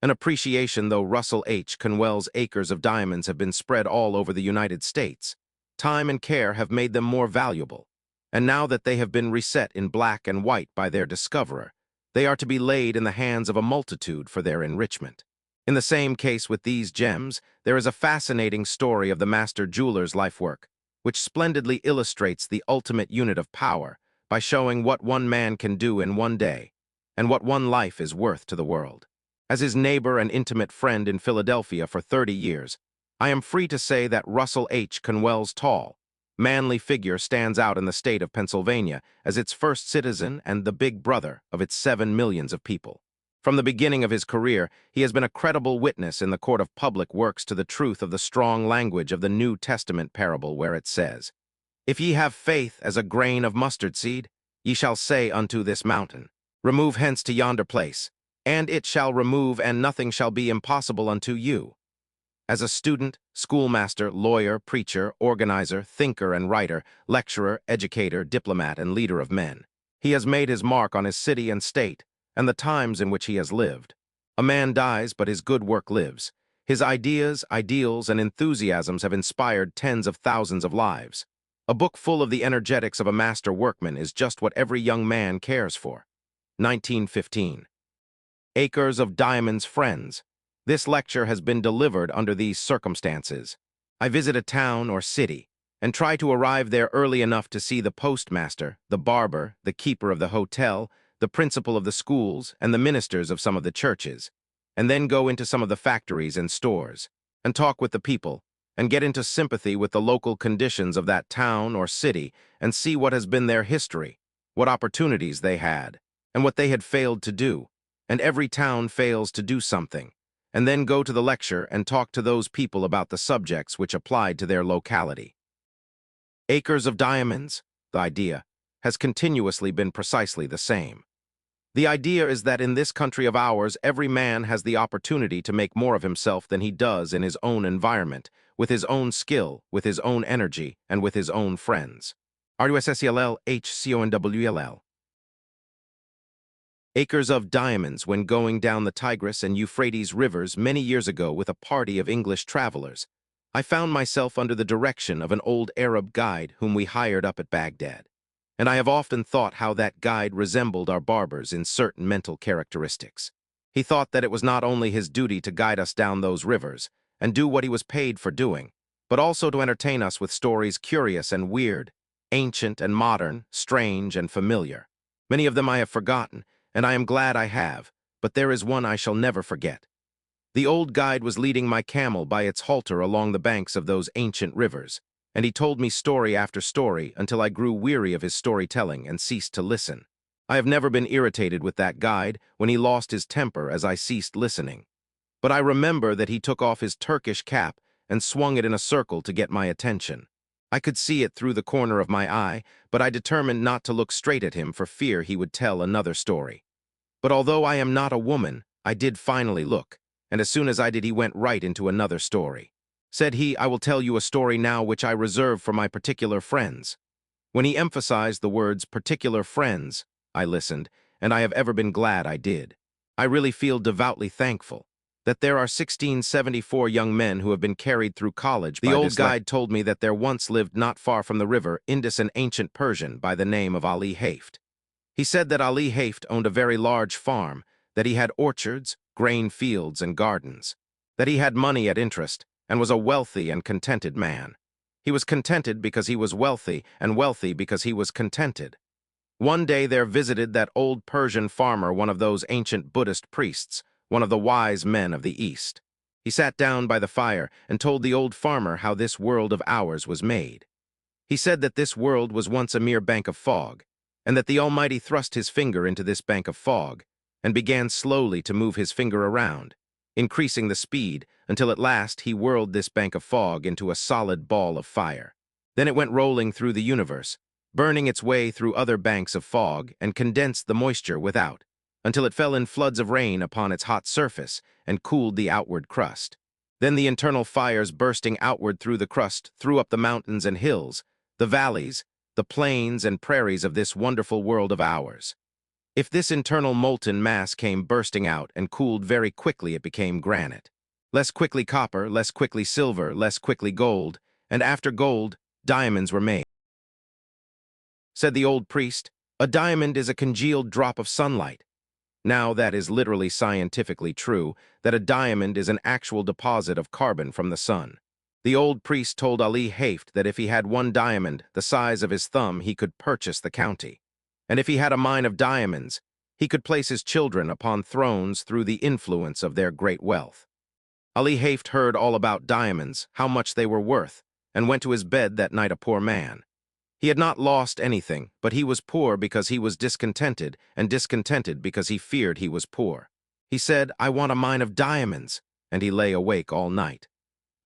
An appreciation, though Russell H. Conwell's acres of diamonds have been spread all over the United States. Time and care have made them more valuable, and now that they have been reset in black and white by their discoverer, they are to be laid in the hands of a multitude for their enrichment. In the same case with these gems, there is a fascinating story of the master jeweler's lifework, which splendidly illustrates the ultimate unit of power by showing what one man can do in one day and what one life is worth to the world. As his neighbor and intimate friend in Philadelphia for 30 years, I am free to say that Russell H. Conwell's tall, manly figure stands out in the state of Pennsylvania as its first citizen and the big brother of its 7 millions of people. From the beginning of his career, he has been a credible witness in the court of public works to the truth of the strong language of the New Testament parable where it says, "If ye have faith as a grain of mustard seed, ye shall say unto this mountain, Remove hence to yonder place, and it shall remove, and nothing shall be impossible unto you." As a student, schoolmaster, lawyer, preacher, organizer, thinker and writer, lecturer, educator, diplomat, and leader of men, he has made his mark on his city and state, and the times in which he has lived. A man dies, but his good work lives. His ideas, ideals, and enthusiasms have inspired tens of thousands of lives. A book full of the energetics of a master workman is just what every young man cares for. 1915. Acres of Diamonds Friends. This lecture has been delivered under these circumstances. I visit a town or city and try to arrive there early enough to see the postmaster, the barber, the keeper of the hotel, the principal of the schools, and the ministers of some of the churches, and then go into some of the factories and stores, and talk with the people, and get into sympathy with the local conditions of that town or city, and see what has been their history, what opportunities they had, and what they had failed to do. And every town fails to do something, and then go to the lecture and talk to those people about the subjects which applied to their locality. Acres of Diamonds, the idea, has continuously been precisely the same. The idea is that in this country of ours, every man has the opportunity to make more of himself than he does in his own environment, with his own skill, with his own energy, and with his own friends. RUSSELLHCONWLL. Acres of Diamonds. When going down the Tigris and Euphrates rivers many years ago with a party of English travelers, I found myself under the direction of an old Arab guide whom we hired up at Baghdad. And I have often thought how that guide resembled our barbers in certain mental characteristics. He thought that it was not only his duty to guide us down those rivers and do what he was paid for doing, but also to entertain us with stories curious and weird, ancient and modern, strange and familiar. Many of them I have forgotten, and I am glad I have, but there is one I shall never forget. The old guide was leading my camel by its halter along the banks of those ancient rivers, and he told me story after story until I grew weary of his storytelling and ceased to listen. I have never been irritated with that guide when he lost his temper as I ceased listening. But I remember that he took off his Turkish cap and swung it in a circle to get my attention. I could see it through the corner of my eye, but I determined not to look straight at him for fear he would tell another story. But although I am not a woman, I did finally look, and as soon as I did he went right into another story. Said he, "I will tell you a story now which I reserve for my particular friends." When he emphasized the words particular friends, I listened, and I have ever been glad I did. I really feel devoutly thankful that there are 1674 young men who have been carried through college by this. The old guide told me that there once lived not far from the river Indus an ancient Persian by the name of Ali Haft. He said that Ali Haft owned a very large farm, that he had orchards, grain fields, and gardens, that he had money at interest, and was a wealthy and contented man. He was contented because he was wealthy, and wealthy because he was contented. One day there visited that old Persian farmer one of those ancient Buddhist priests, one of the wise men of the East. He sat down by the fire and told the old farmer how this world of ours was made. He said that this world was once a mere bank of fog, and that the Almighty thrust his finger into this bank of fog, and began slowly to move his finger around, increasing the speed until at last he whirled this bank of fog into a solid ball of fire. Then it went rolling through the universe, burning its way through other banks of fog and condensed the moisture without, until it fell in floods of rain upon its hot surface and cooled the outward crust. Then the internal fires bursting outward through the crust threw up the mountains and hills, the valleys, the plains and prairies of this wonderful world of ours. If this internal molten mass came bursting out and cooled very quickly, it became granite. Less quickly copper, less quickly silver, less quickly gold, and after gold, diamonds were made. Said the old priest, a diamond is a congealed drop of sunlight. Now that is literally scientifically true, that a diamond is an actual deposit of carbon from the sun. The old priest told Ali Haft that if he had one diamond the size of his thumb, he could purchase the county. And if he had a mine of diamonds, he could place his children upon thrones through the influence of their great wealth. Ali Haft heard all about diamonds, how much they were worth, and went to his bed that night a poor man. He had not lost anything, but he was poor because he was discontented, and discontented because he feared he was poor. He said, "I want a mine of diamonds," and he lay awake all night.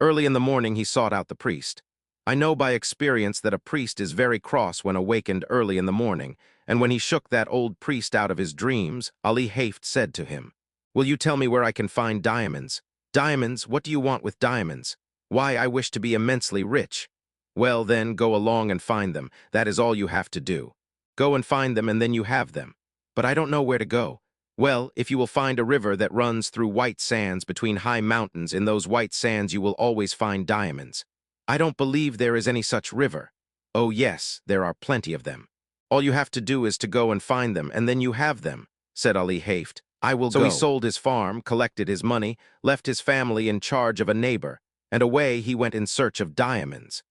Early in the morning he sought out the priest. I know by experience that a priest is very cross when awakened early in the morning, and when he shook that old priest out of his dreams, Ali Haft said to him, "Will you tell me where I can find diamonds? Diamonds? What do you want with diamonds? Why, I wish to be immensely rich." "Well, then, go along and find them. That is all you have to do. Go and find them, and then you have them." "But I don't know where to go." "Well, if you will find a river that runs through white sands between high mountains, in those white sands you will always find diamonds." "I don't believe there is any such river." "Oh yes, there are plenty of them. All you have to do is to go and find them, and then you have them," said Ali Haft. "I will go." So he sold his farm, collected his money, left his family in charge of a neighbor, and away he went in search of diamonds.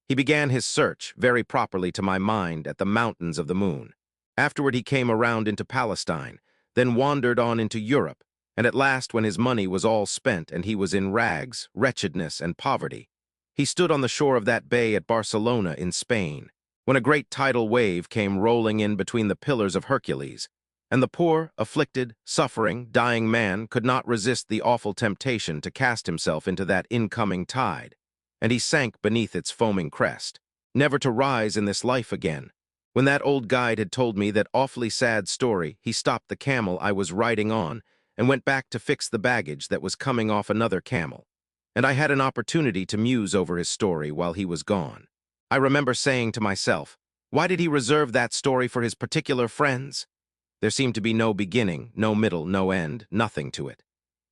He began his search, very properly to my mind, at the mountains of the moon. Afterward he came around into Palestine, then wandered on into Europe, and at last, when his money was all spent and he was in rags, wretchedness, and poverty, he stood on the shore of that bay at Barcelona in Spain, when a great tidal wave came rolling in between the pillars of Hercules, and the poor, afflicted, suffering, dying man could not resist the awful temptation to cast himself into that incoming tide, and he sank beneath its foaming crest, never to rise in this life again. When that old guide had told me that awfully sad story, he stopped the camel I was riding on and went back to fix the baggage that was coming off another camel. And I had an opportunity to muse over his story while he was gone. I remember saying to myself, why did he reserve that story for his particular friends? There seemed to be no beginning, no middle, no end, nothing to it.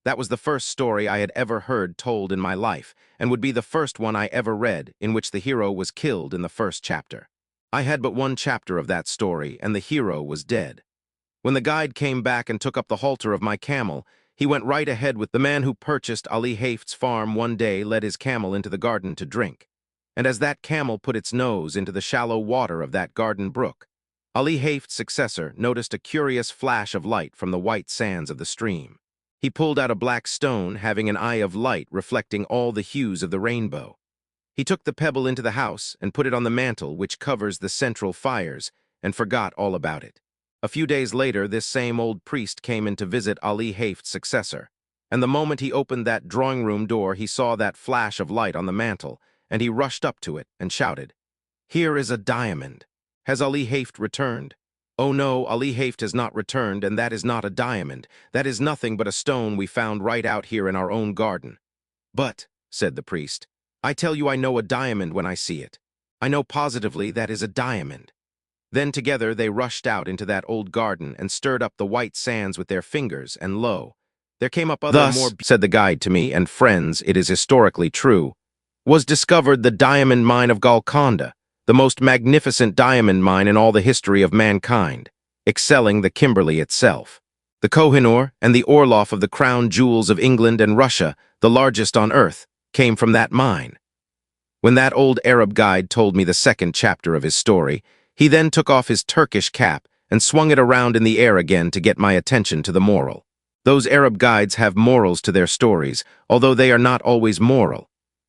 That was the first story I had ever heard told in my life, and would be the first one I ever read, in which the hero was killed in the first chapter. I had but one chapter of that story, and the hero was dead. When the guide came back and took up the halter of my camel, he went right ahead with the man who purchased Ali Haft's farm one day led his camel into the garden to drink. And as that camel put its nose into the shallow water of that garden brook, Ali Haft's successor noticed a curious flash of light from the white sands of the stream. He pulled out a black stone having an eye of light reflecting all the hues of the rainbow. He took the pebble into the house and put it on the mantle which covers the central fires and forgot all about it. A few days later, this same old priest came in to visit Ali Haft's successor, and the moment he opened that drawing-room door, he saw that flash of light on the mantle, and he rushed up to it and shouted, "Here is a diamond. Has Ali Haft returned?" "Oh no, Ali Haft has not returned, and that is not a diamond. That is nothing but a stone we found right out here in our own garden." "But," said the priest, "I tell you I know a diamond when I see it. I know positively that is a diamond." Then together they rushed out into that old garden and stirred up the white sands with their fingers, and lo, there came up other more— said the guide to me, "and friends, it is historically true, was discovered the diamond mine of Golconda, the most magnificent diamond mine in all the history of mankind, excelling the Kimberley itself. The Koh-i-Noor and the Orloff of the crown jewels of England and Russia, the largest on earth, came from that mine." When that old Arab guide told me the second chapter of his story, he then took off his Turkish cap and swung it around in the air again to get my attention to the moral. Those Arab guides have morals to their stories, although they are not always moral.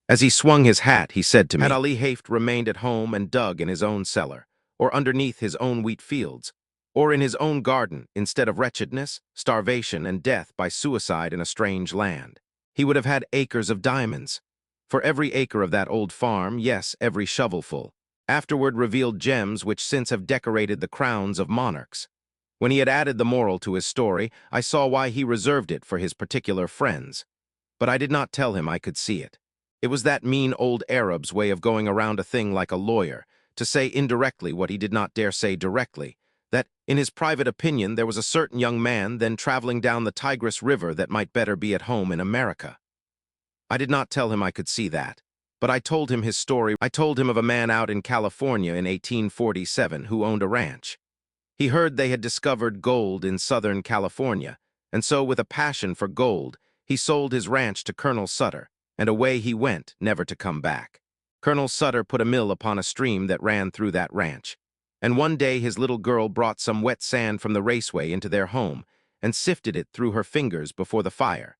As he swung his hat, he said to me, "Had Ali Haft remained at home and dug in his own cellar, or underneath his own wheat fields, or in his own garden, instead of wretchedness, starvation, and death by suicide in a strange land, he would have had acres of diamonds. For every acre of that old farm, yes, every shovelful, afterward revealed gems which since have decorated the crowns of monarchs." When he had added the moral to his story, I saw why he reserved it for his particular friends. But I did not tell him I could see it. It was that mean old Arab's way of going around a thing like a lawyer, to say indirectly what he did not dare say directly, that, in his private opinion, there was a certain young man then traveling down the Tigris River that might better be at home in America. I did not tell him I could see that, but I told him his story. I told him of a man out in California in 1847 who owned a ranch. He heard they had discovered gold in Southern California, and so with a passion for gold, he sold his ranch to Colonel Sutter, and away he went, never to come back. Colonel Sutter put a mill upon a stream that ran through that ranch, and one day his little girl brought some wet sand from the raceway into their home and sifted it through her fingers before the fire.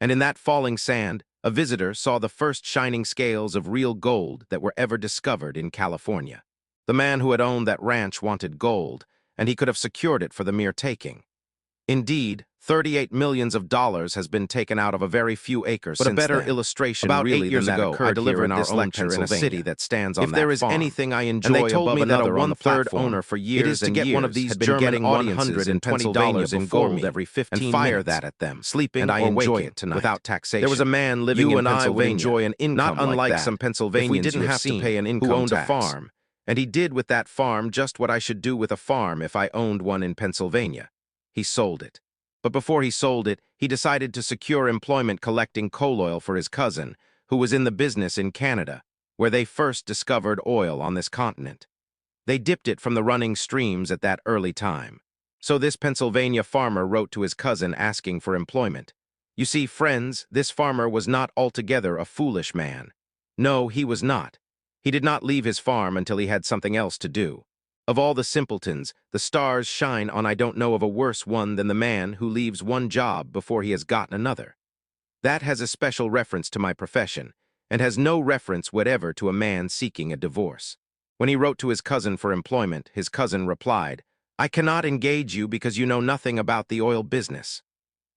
And in that falling sand, a visitor saw the first shining scales of real gold that were ever discovered in California. The man who had owned that ranch wanted gold, and he could have secured it for the mere taking. Indeed, $38 million has been taken out of a very few acres since then. But a better illustration About really 8 years than that ago, occurred I delivered here in this our lecture own in a Pennsylvania. city that stands on If that there is farm, anything I enjoy and they told above me that another a on the one-third platform, owner for it years is to and get one of years these had been German getting audiences in Pennsylvania $120 in before gold me every 15 and fire minutes, that at them, sleeping and I or enjoy waking it tonight. without taxation. There was a man living You in and I would Pennsylvania, enjoy an income not unlike like that some Pennsylvanians if we didn't you have to seen, pay an who income owned a tax. farm, and he did with that farm just what I should do with a farm if I owned one in Pennsylvania. He sold it. But before he sold it, he decided to secure employment collecting coal oil for his cousin, who was in the business in Canada, where they first discovered oil on this continent. They dipped it from the running streams at that early time. So this Pennsylvania farmer wrote to his cousin asking for employment. You see, friends, this farmer was not altogether a foolish man. No, he was not. He did not leave his farm until he had something else to do. Of all the simpletons, the stars shine on I don't know of a worse one than the man who leaves one job before he has gotten another. That has a special reference to my profession, and has no reference whatever to a man seeking a divorce. When he wrote to his cousin for employment, his cousin replied, I cannot engage you because you know nothing about the oil business.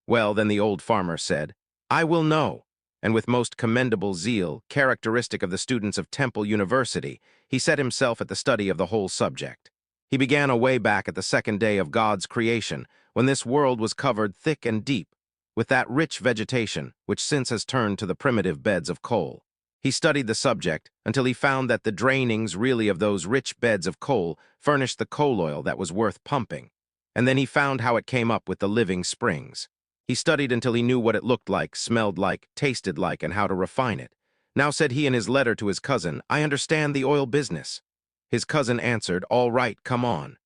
Well, then the old farmer said, I will know. And with most commendable zeal, characteristic of the students of Temple University, he set himself at the study of the whole subject. He began away back at the second day of God's creation, when this world was covered thick and deep with that rich vegetation which since has turned to the primitive beds of coal. He studied the subject until he found that the drainings really of those rich beds of coal furnished the coal oil that was worth pumping, and then he found how it came up with the living springs. He studied until he knew what it looked like, smelled like, tasted like, and how to refine it. Now, said he in his letter to his cousin, I understand the oil business. His cousin answered, all right, come on.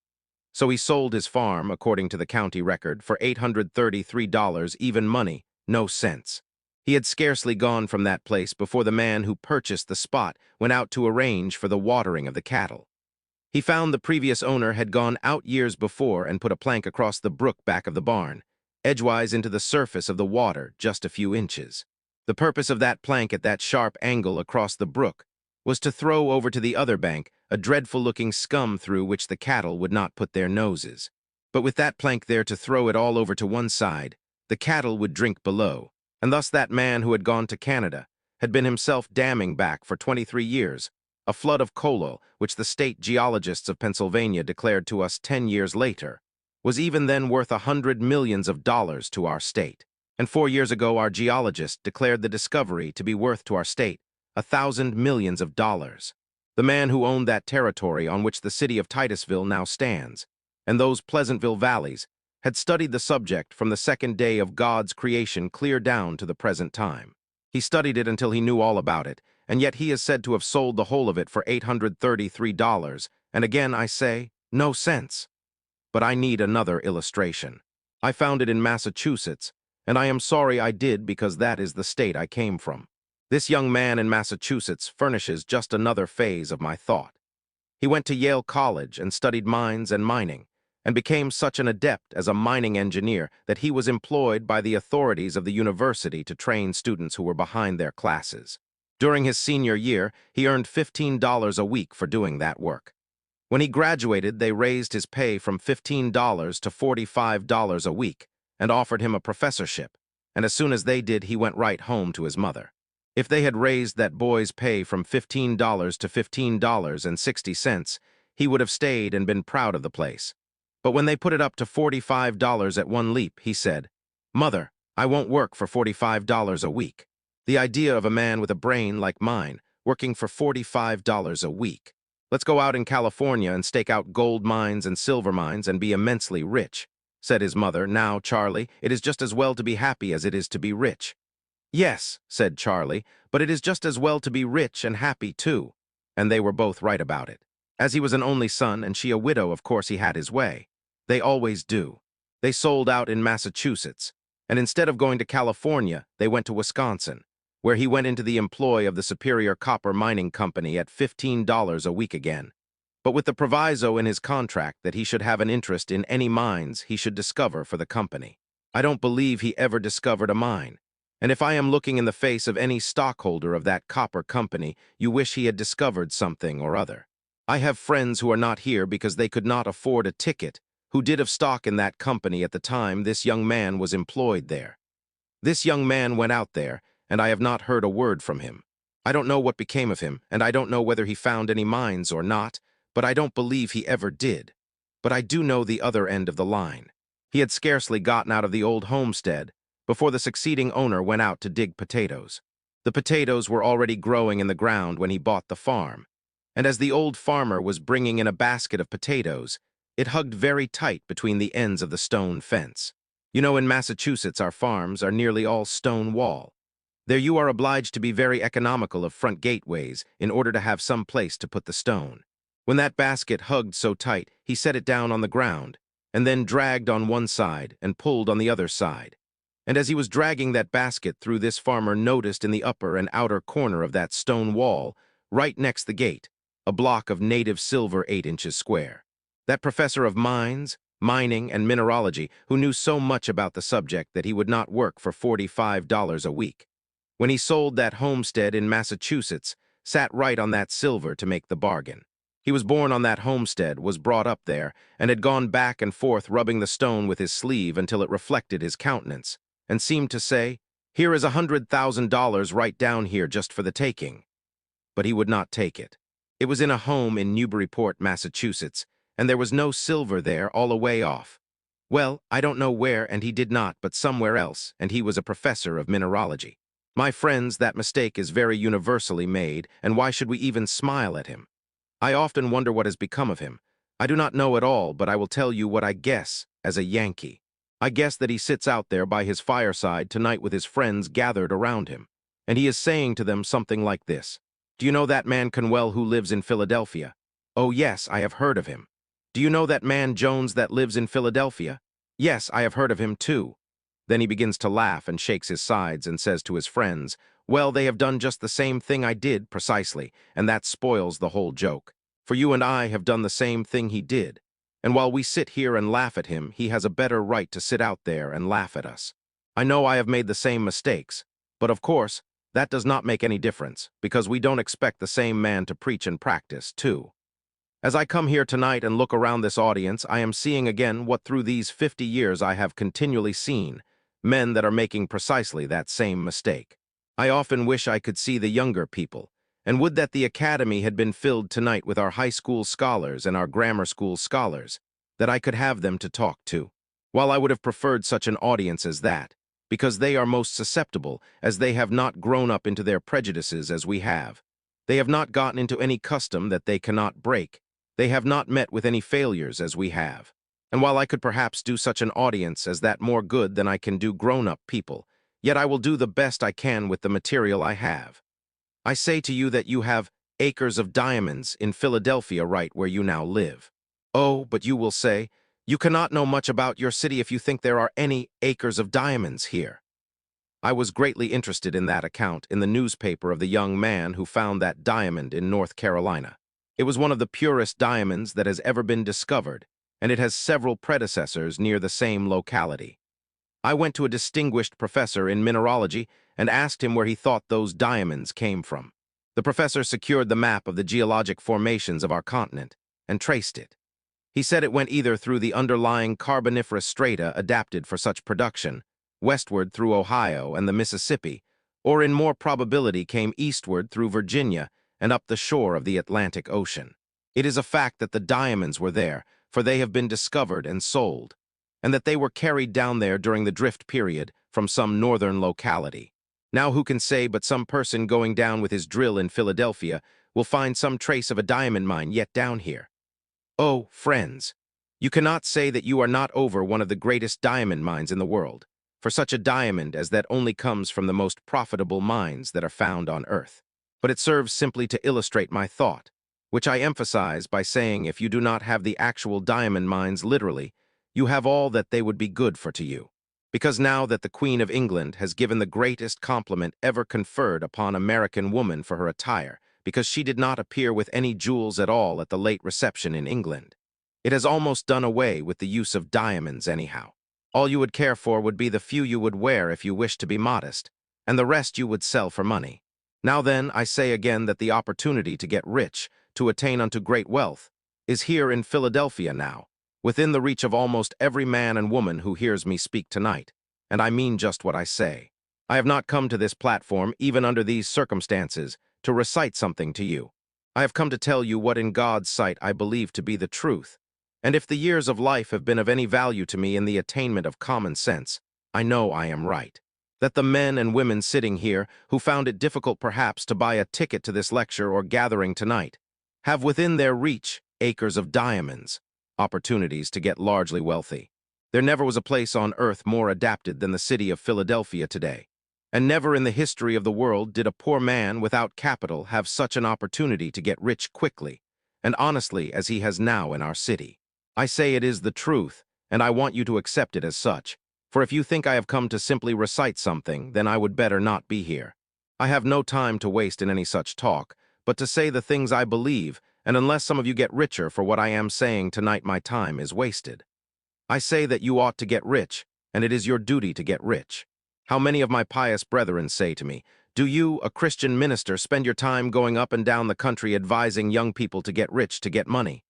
So he sold his farm, according to the county record, for $833, even money, no cents. He had scarcely gone from that place before the man who purchased the spot went out to arrange for the watering of the cattle. He found the previous owner had gone out years before and put a plank across the brook back of the barn, edgewise into the surface of the water, just a few inches. The purpose of that plank at that sharp angle across the brook was to throw over to the other bank a dreadful-looking scum through which the cattle would not put their noses. But with that plank there to throw it all over to one side, the cattle would drink below, and thus that man who had gone to Canada had been himself damming back for 23 years, a flood of coal oil which the state geologists of Pennsylvania declared to us 10 years later, was even then worth $100 million to our state. And 4 years ago our geologists declared the discovery to be worth to our state $1,000 million. The man who owned that territory on which the city of Titusville now stands, and those Pleasantville valleys, had studied the subject from the second day of God's creation clear down to the present time. He studied it until he knew all about it, and yet he is said to have sold the whole of it for $833, and again I say, no sense. But I need another illustration. I found it in Massachusetts, and I am sorry I did because that is the state I came from. This young man in Massachusetts furnishes just another phase of my thought. He went to Yale College and studied mines and mining, and became such an adept as a mining engineer that he was employed by the authorities of the university to train students who were behind their classes. During his senior year, he earned $15 a week for doing that work. When he graduated, they raised his pay from $15 to $45 a week and offered him a professorship, and as soon as they did, he went right home to his mother. If they had raised that boy's pay from $15 to $15.60, he would have stayed and been proud of the place. But when they put it up to $45 at one leap, he said, Mother, I won't work for $45 a week. The idea of a man with a brain like mine working for $45 a week. Let's go out in California and stake out gold mines and silver mines and be immensely rich," said his mother. "Now, Charlie, it is just as well to be happy as it is to be rich." "Yes," said Charlie, "but it is just as well to be rich and happy, too." And they were both right about it. As he was an only son and she a widow, of course he had his way. They always do. They sold out in Massachusetts, and instead of going to California, they went to Wisconsin, where he went into the employ of the Superior Copper Mining Company at $15 a week again, but with the proviso in his contract that he should have an interest in any mines he should discover for the company. I don't believe he ever discovered a mine. And if I am looking in the face of any stockholder of that copper company, you wish he had discovered something or other. I have friends who are not here because they could not afford a ticket, who did have stock in that company at the time this young man was employed there. This young man went out there, and I have not heard a word from him. I don't know what became of him, and I don't know whether he found any mines or not, but I don't believe he ever did. But I do know the other end of the line. He had scarcely gotten out of the old homestead before the succeeding owner went out to dig potatoes. The potatoes were already growing in the ground when he bought the farm, and as the old farmer was bringing in a basket of potatoes, it hugged very tight between the ends of the stone fence. You know, in Massachusetts, our farms are nearly all stone wall. There you are obliged to be very economical of front gateways in order to have some place to put the stone. When that basket hugged so tight, he set it down on the ground, and then dragged on one side and pulled on the other side. And as he was dragging that basket through, this farmer noticed in the upper and outer corner of that stone wall, right next the gate, a block of native silver 8 inches square. That professor of mines, mining, and mineralogy, who knew so much about the subject that he would not work for $45 a week, when he sold that homestead in Massachusetts, sat right on that silver to make the bargain. He was born on that homestead, was brought up there, and had gone back and forth rubbing the stone with his sleeve until it reflected his countenance, and seemed to say, "Here is $100,000 right down here just for the taking." But he would not take it. It was in a home in Newburyport, Massachusetts, and there was no silver there, all a way off. Well, I don't know where, and he did not, but somewhere else, and he was a professor of mineralogy. My friends, that mistake is very universally made, and why should we even smile at him? I often wonder what has become of him. I do not know at all, but I will tell you what I guess, as a Yankee. I guess that he sits out there by his fireside tonight with his friends gathered around him, and he is saying to them something like this. "Do you know that man Conwell who lives in Philadelphia? Oh yes, I have heard of him. Do you know that man Jones that lives in Philadelphia? Yes, I have heard of him too." Then he begins to laugh and shakes his sides and says to his friends, "Well, they have done just the same thing I did, precisely, and that spoils the whole joke. For you and I have done the same thing he did. And while we sit here and laugh at him, he has a better right to sit out there and laugh at us. I know I have made the same mistakes, but of course, that does not make any difference, because we don't expect the same man to preach and practice, too. As I come here tonight and look around this audience, I am seeing again what through these 50 years I have continually seen, men that are making precisely that same mistake. I often wish I could see the younger people, and would that the academy had been filled tonight with our high school scholars and our grammar school scholars, that I could have them to talk to. While I would have preferred such an audience as that, because they are most susceptible, as they have not grown up into their prejudices as we have. They have not gotten into any custom that they cannot break. They have not met with any failures as we have. And while I could perhaps do such an audience as that more good than I can do grown-up people, yet I will do the best I can with the material I have. I say to you that you have acres of diamonds in Philadelphia right where you now live. Oh, but you will say, you cannot know much about your city if you think there are any acres of diamonds here. I was greatly interested in that account in the newspaper of the young man who found that diamond in North Carolina. It was one of the purest diamonds that has ever been discovered, and it has several predecessors near the same locality. I went to a distinguished professor in mineralogy and asked him where he thought those diamonds came from. The professor secured the map of the geologic formations of our continent and traced it. He said it went either through the underlying carboniferous strata adapted for such production, westward through Ohio and the Mississippi, or in more probability came eastward through Virginia and up the shore of the Atlantic Ocean. It is a fact that the diamonds were there, for they have been discovered and sold, and that they were carried down there during the drift period from some northern locality. Now who can say but some person going down with his drill in Philadelphia will find some trace of a diamond mine yet down here. Oh, friends, you cannot say that you are not over one of the greatest diamond mines in the world, for such a diamond as that only comes from the most profitable mines that are found on Earth. But it serves simply to illustrate my thought, which I emphasize by saying if you do not have the actual diamond mines literally, you have all that they would be good for to you. Because now that the Queen of England has given the greatest compliment ever conferred upon American woman for her attire, because she did not appear with any jewels at all at the late reception in England. It has almost done away with the use of diamonds anyhow. All you would care for would be the few you would wear if you wished to be modest, and the rest you would sell for money. Now then, I say again that the opportunity to get rich, to attain unto great wealth, is here in Philadelphia now, within the reach of almost every man and woman who hears me speak tonight, and I mean just what I say. I have not come to this platform, even under these circumstances, to recite something to you. I have come to tell you what in God's sight I believe to be the truth, and if the years of life have been of any value to me in the attainment of common sense, I know I am right. That the men and women sitting here, who found it difficult perhaps to buy a ticket to this lecture or gathering tonight, have within their reach acres of diamonds, opportunities to get largely wealthy. There never was a place on earth more adapted than the city of Philadelphia today, and never in the history of the world did a poor man without capital have such an opportunity to get rich quickly and honestly as he has now in our city. I say it is the truth, and I want you to accept it as such, for if you think I have come to simply recite something, then I would better not be here. I have no time to waste in any such talk, but to say the things I believe, and unless some of you get richer for what I am saying tonight, my time is wasted. I say that you ought to get rich, and it is your duty to get rich. How many of my pious brethren say to me, "Do you, a Christian minister, spend your time going up and down the country advising young people to get rich, to get money?"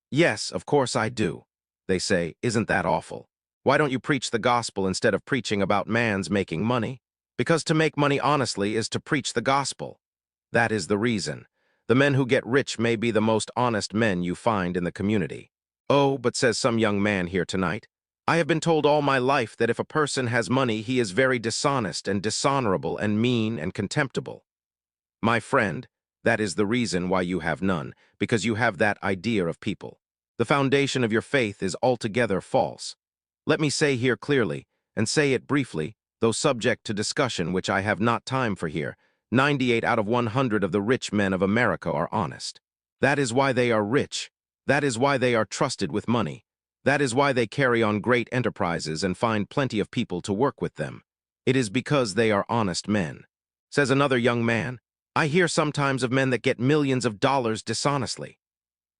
Yes, of course I do. They say, "Isn't that awful? Why don't you preach the gospel instead of preaching about man's making money?" Because to make money honestly is to preach the gospel. That is the reason. The men who get rich may be the most honest men you find in the community. Oh, but says some young man here tonight, I have been told all my life that if a person has money, he is very dishonest and dishonorable and mean and contemptible. My friend, that is the reason why you have none, because you have that idea of people. The foundation of your faith is altogether false. Let me say here clearly, and say it briefly, though subject to discussion which I have not time for here, 98 out of 100 of the rich men of America are honest. That is why they are rich. That is why they are trusted with money. That is why they carry on great enterprises and find plenty of people to work with them. It is because they are honest men. Says another young man, I hear sometimes of men that get millions of dollars dishonestly.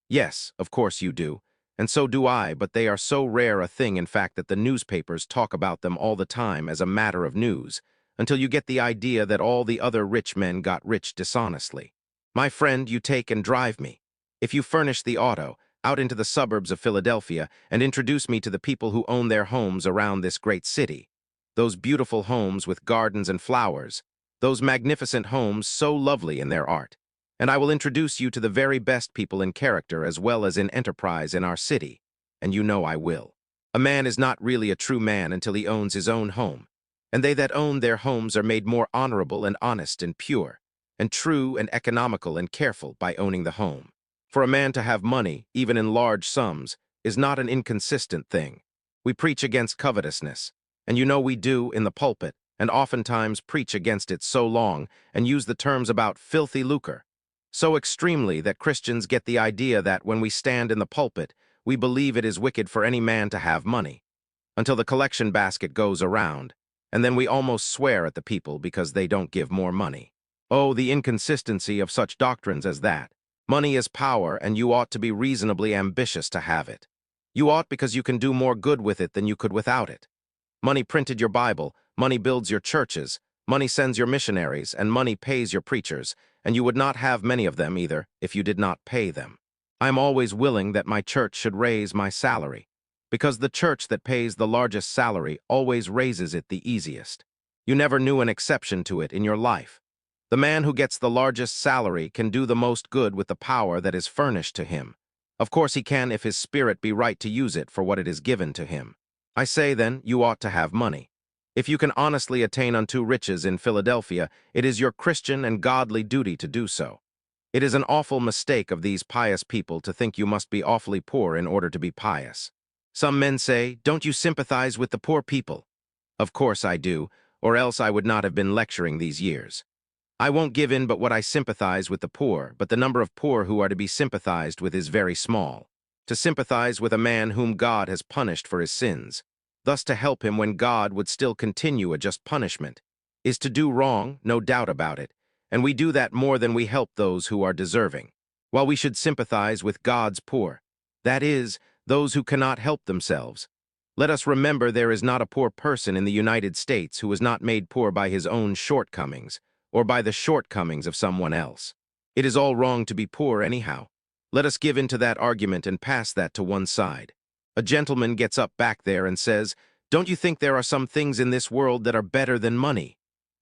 Yes, of course you do, and so do I, but they are so rare a thing, in fact, that the newspapers talk about them all the time as a matter of news, until you get the idea that all the other rich men got rich dishonestly. My friend, you take and drive me. If you furnish the auto, out into the suburbs of Philadelphia and introduce me to the people who own their homes around this great city. Those beautiful homes with gardens and flowers, those magnificent homes so lovely in their art. And I will introduce you to the very best people in character as well as in enterprise in our city, and you know I will. A man is not really a true man until he owns his own home, and they that own their homes are made more honorable and honest and pure, and true and economical and careful by owning the home. For a man to have money, even in large sums, is not an inconsistent thing. We preach against covetousness, and you know we do in the pulpit, and oftentimes preach against it so long and use the terms about filthy lucre, so extremely that Christians get the idea that when we stand in the pulpit, we believe it is wicked for any man to have money, until the collection basket goes around, and then we almost swear at the people because they don't give more money. Oh, the inconsistency of such doctrines as that. Money is power, and you ought to be reasonably ambitious to have it. You ought because you can do more good with it than you could without it. Money printed your Bible, money builds your churches, money sends your missionaries, and money pays your preachers, and you would not have many of them either if you did not pay them. I am always willing that my church should raise my salary, because the church that pays the largest salary always raises it the easiest. You never knew an exception to it in your life. The man who gets the largest salary can do the most good with the power that is furnished to him. Of course he can if his spirit be right to use it for what it is given to him. I say then, you ought to have money. If you can honestly attain unto riches in Philadelphia, it is your Christian and godly duty to do so. It is an awful mistake of these pious people to think you must be awfully poor in order to be pious. Some men say, "Don't you sympathize with the poor people?" Of course I do, or else I would not have been lecturing these years. I won't give in but what I sympathize with the poor, but the number of poor who are to be sympathized with is very small. To sympathize with a man whom God has punished for his sins, thus to help him when God would still continue a just punishment, is to do wrong, no doubt about it, and we do that more than we help those who are deserving. While we should sympathize with God's poor, that is, those who cannot help themselves. Let us remember there is not a poor person in the United States who is not made poor by his own shortcomings, or by the shortcomings of someone else. It is all wrong to be poor anyhow. Let us give in to that argument and pass that to one side. A gentleman gets up back there and says, "Don't you think there are some things in this world that are better than money?"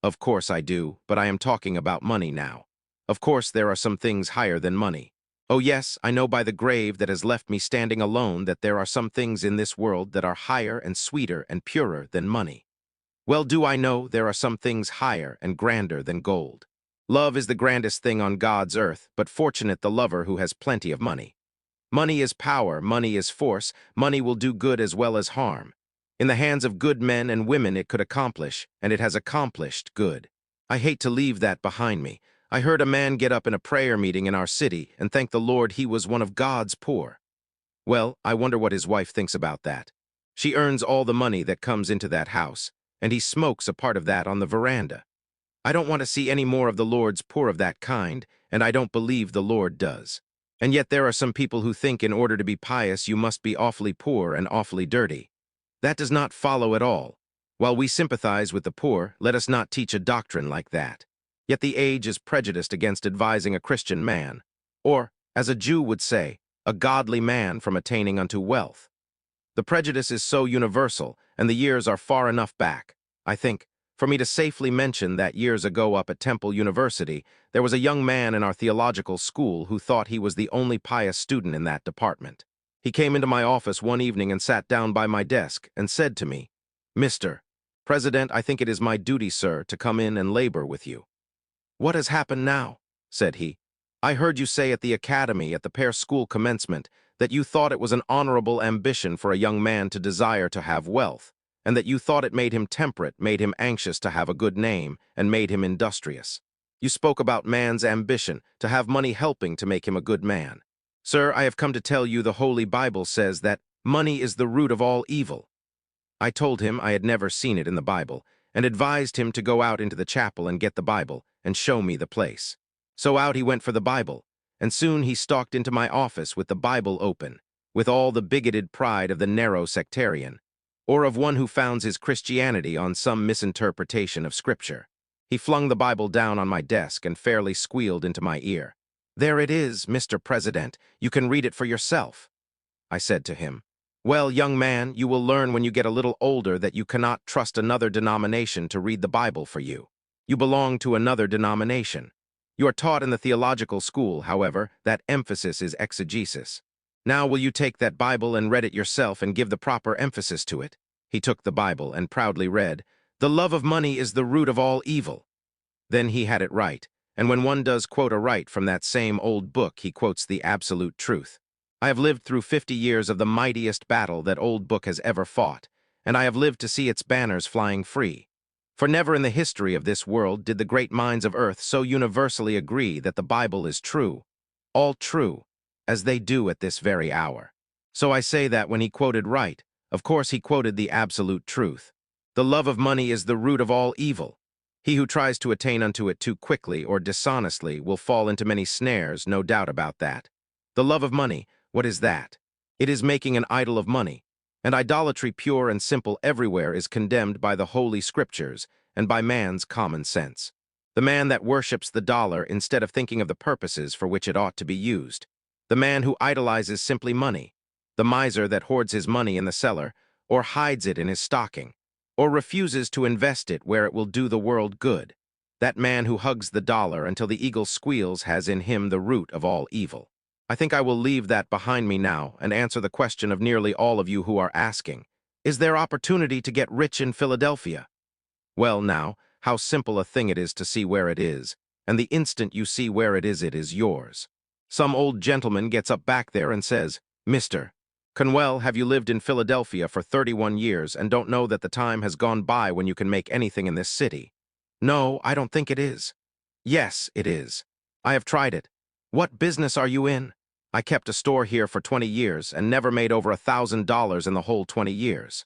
Of course I do, but I am talking about money now. Of course there are some things higher than money. Oh yes, I know by the grave that has left me standing alone that there are some things in this world that are higher and sweeter and purer than money. Well do I know there are some things higher and grander than gold. Love is the grandest thing on God's earth, but fortunate the lover who has plenty of money. Money is power, money is force, money will do good as well as harm. In the hands of good men and women it could accomplish, and it has accomplished good. I hate to leave that behind me. I heard a man get up in a prayer meeting in our city and thank the Lord he was one of God's poor. Well, I wonder what his wife thinks about that. She earns all the money that comes into that house, and he smokes a part of that on the veranda. I don't want to see any more of the Lord's poor of that kind, and I don't believe the Lord does. And yet there are some people who think in order to be pious you must be awfully poor and awfully dirty. That does not follow at all. While we sympathize with the poor, let us not teach a doctrine like that. Yet the age is prejudiced against advising a Christian man, or, as a Jew would say, a godly man from attaining unto wealth. The prejudice is so universal, and the years are far enough back, I think, for me to safely mention that years ago up at Temple University, there was a young man in our theological school who thought he was the only pious student in that department. He came into my office one evening and sat down by my desk and said to me, "Mr. President, I think it is my duty, sir, to come in and labor with you." "What has happened now?" said he. "I heard you say at the academy at the Pear School commencement that you thought it was an honorable ambition for a young man to desire to have wealth, and that you thought it made him temperate, made him anxious to have a good name, and made him industrious. You spoke about man's ambition, to have money helping to make him a good man. Sir, I have come to tell you the Holy Bible says that money is the root of all evil." I told him I had never seen it in the Bible, and advised him to go out into the chapel and get the Bible, and show me the place. So out he went for the Bible, and soon he stalked into my office with the Bible open, with all the bigoted pride of the narrow sectarian, or of one who founds his Christianity on some misinterpretation of Scripture. He flung the Bible down on my desk and fairly squealed into my ear. "There it is, Mr. President. You can read it for yourself." I said to him, "Well, young man, you will learn when you get a little older that you cannot trust another denomination to read the Bible for you. You belong to another denomination. You are taught in the theological school, however, that emphasis is exegesis. Now will you take that Bible and read it yourself and give the proper emphasis to it?" He took the Bible and proudly read, "The love of money is the root of all evil." Then he had it right, and when one does quote aright from that same old book, he quotes the absolute truth. I have lived through 50 years of the mightiest battle that old book has ever fought, and I have lived to see its banners flying free. For never in the history of this world did the great minds of earth so universally agree that the Bible is true, all true, as they do at this very hour. So I say that when he quoted right, of course he quoted the absolute truth. The love of money is the root of all evil. He who tries to attain unto it too quickly or dishonestly will fall into many snares, no doubt about that. The love of money, what is that? It is making an idol of money, and idolatry pure and simple everywhere is condemned by the Holy Scriptures and by man's common sense. The man that worships the dollar instead of thinking of the purposes for which it ought to be used. The man who idolizes simply money. The miser that hoards his money in the cellar, or hides it in his stocking, or refuses to invest it where it will do the world good. That man who hugs the dollar until the eagle squeals has in him the root of all evil. I think I will leave that behind me now and answer the question of nearly all of you who are asking, is there opportunity to get rich in Philadelphia? Well now, how simple a thing it is to see where it is. and the instant you see where it is yours. Some old gentleman gets up back there and says, "Mr. Conwell, have you lived in Philadelphia for 31 years and don't know that the time has gone by when you can make anything in this city?" "No, I don't think it is." "Yes, it is. I have tried it." "What business are you in?" "I kept a store here for 20 years and never made over $1,000 in the whole 20 years."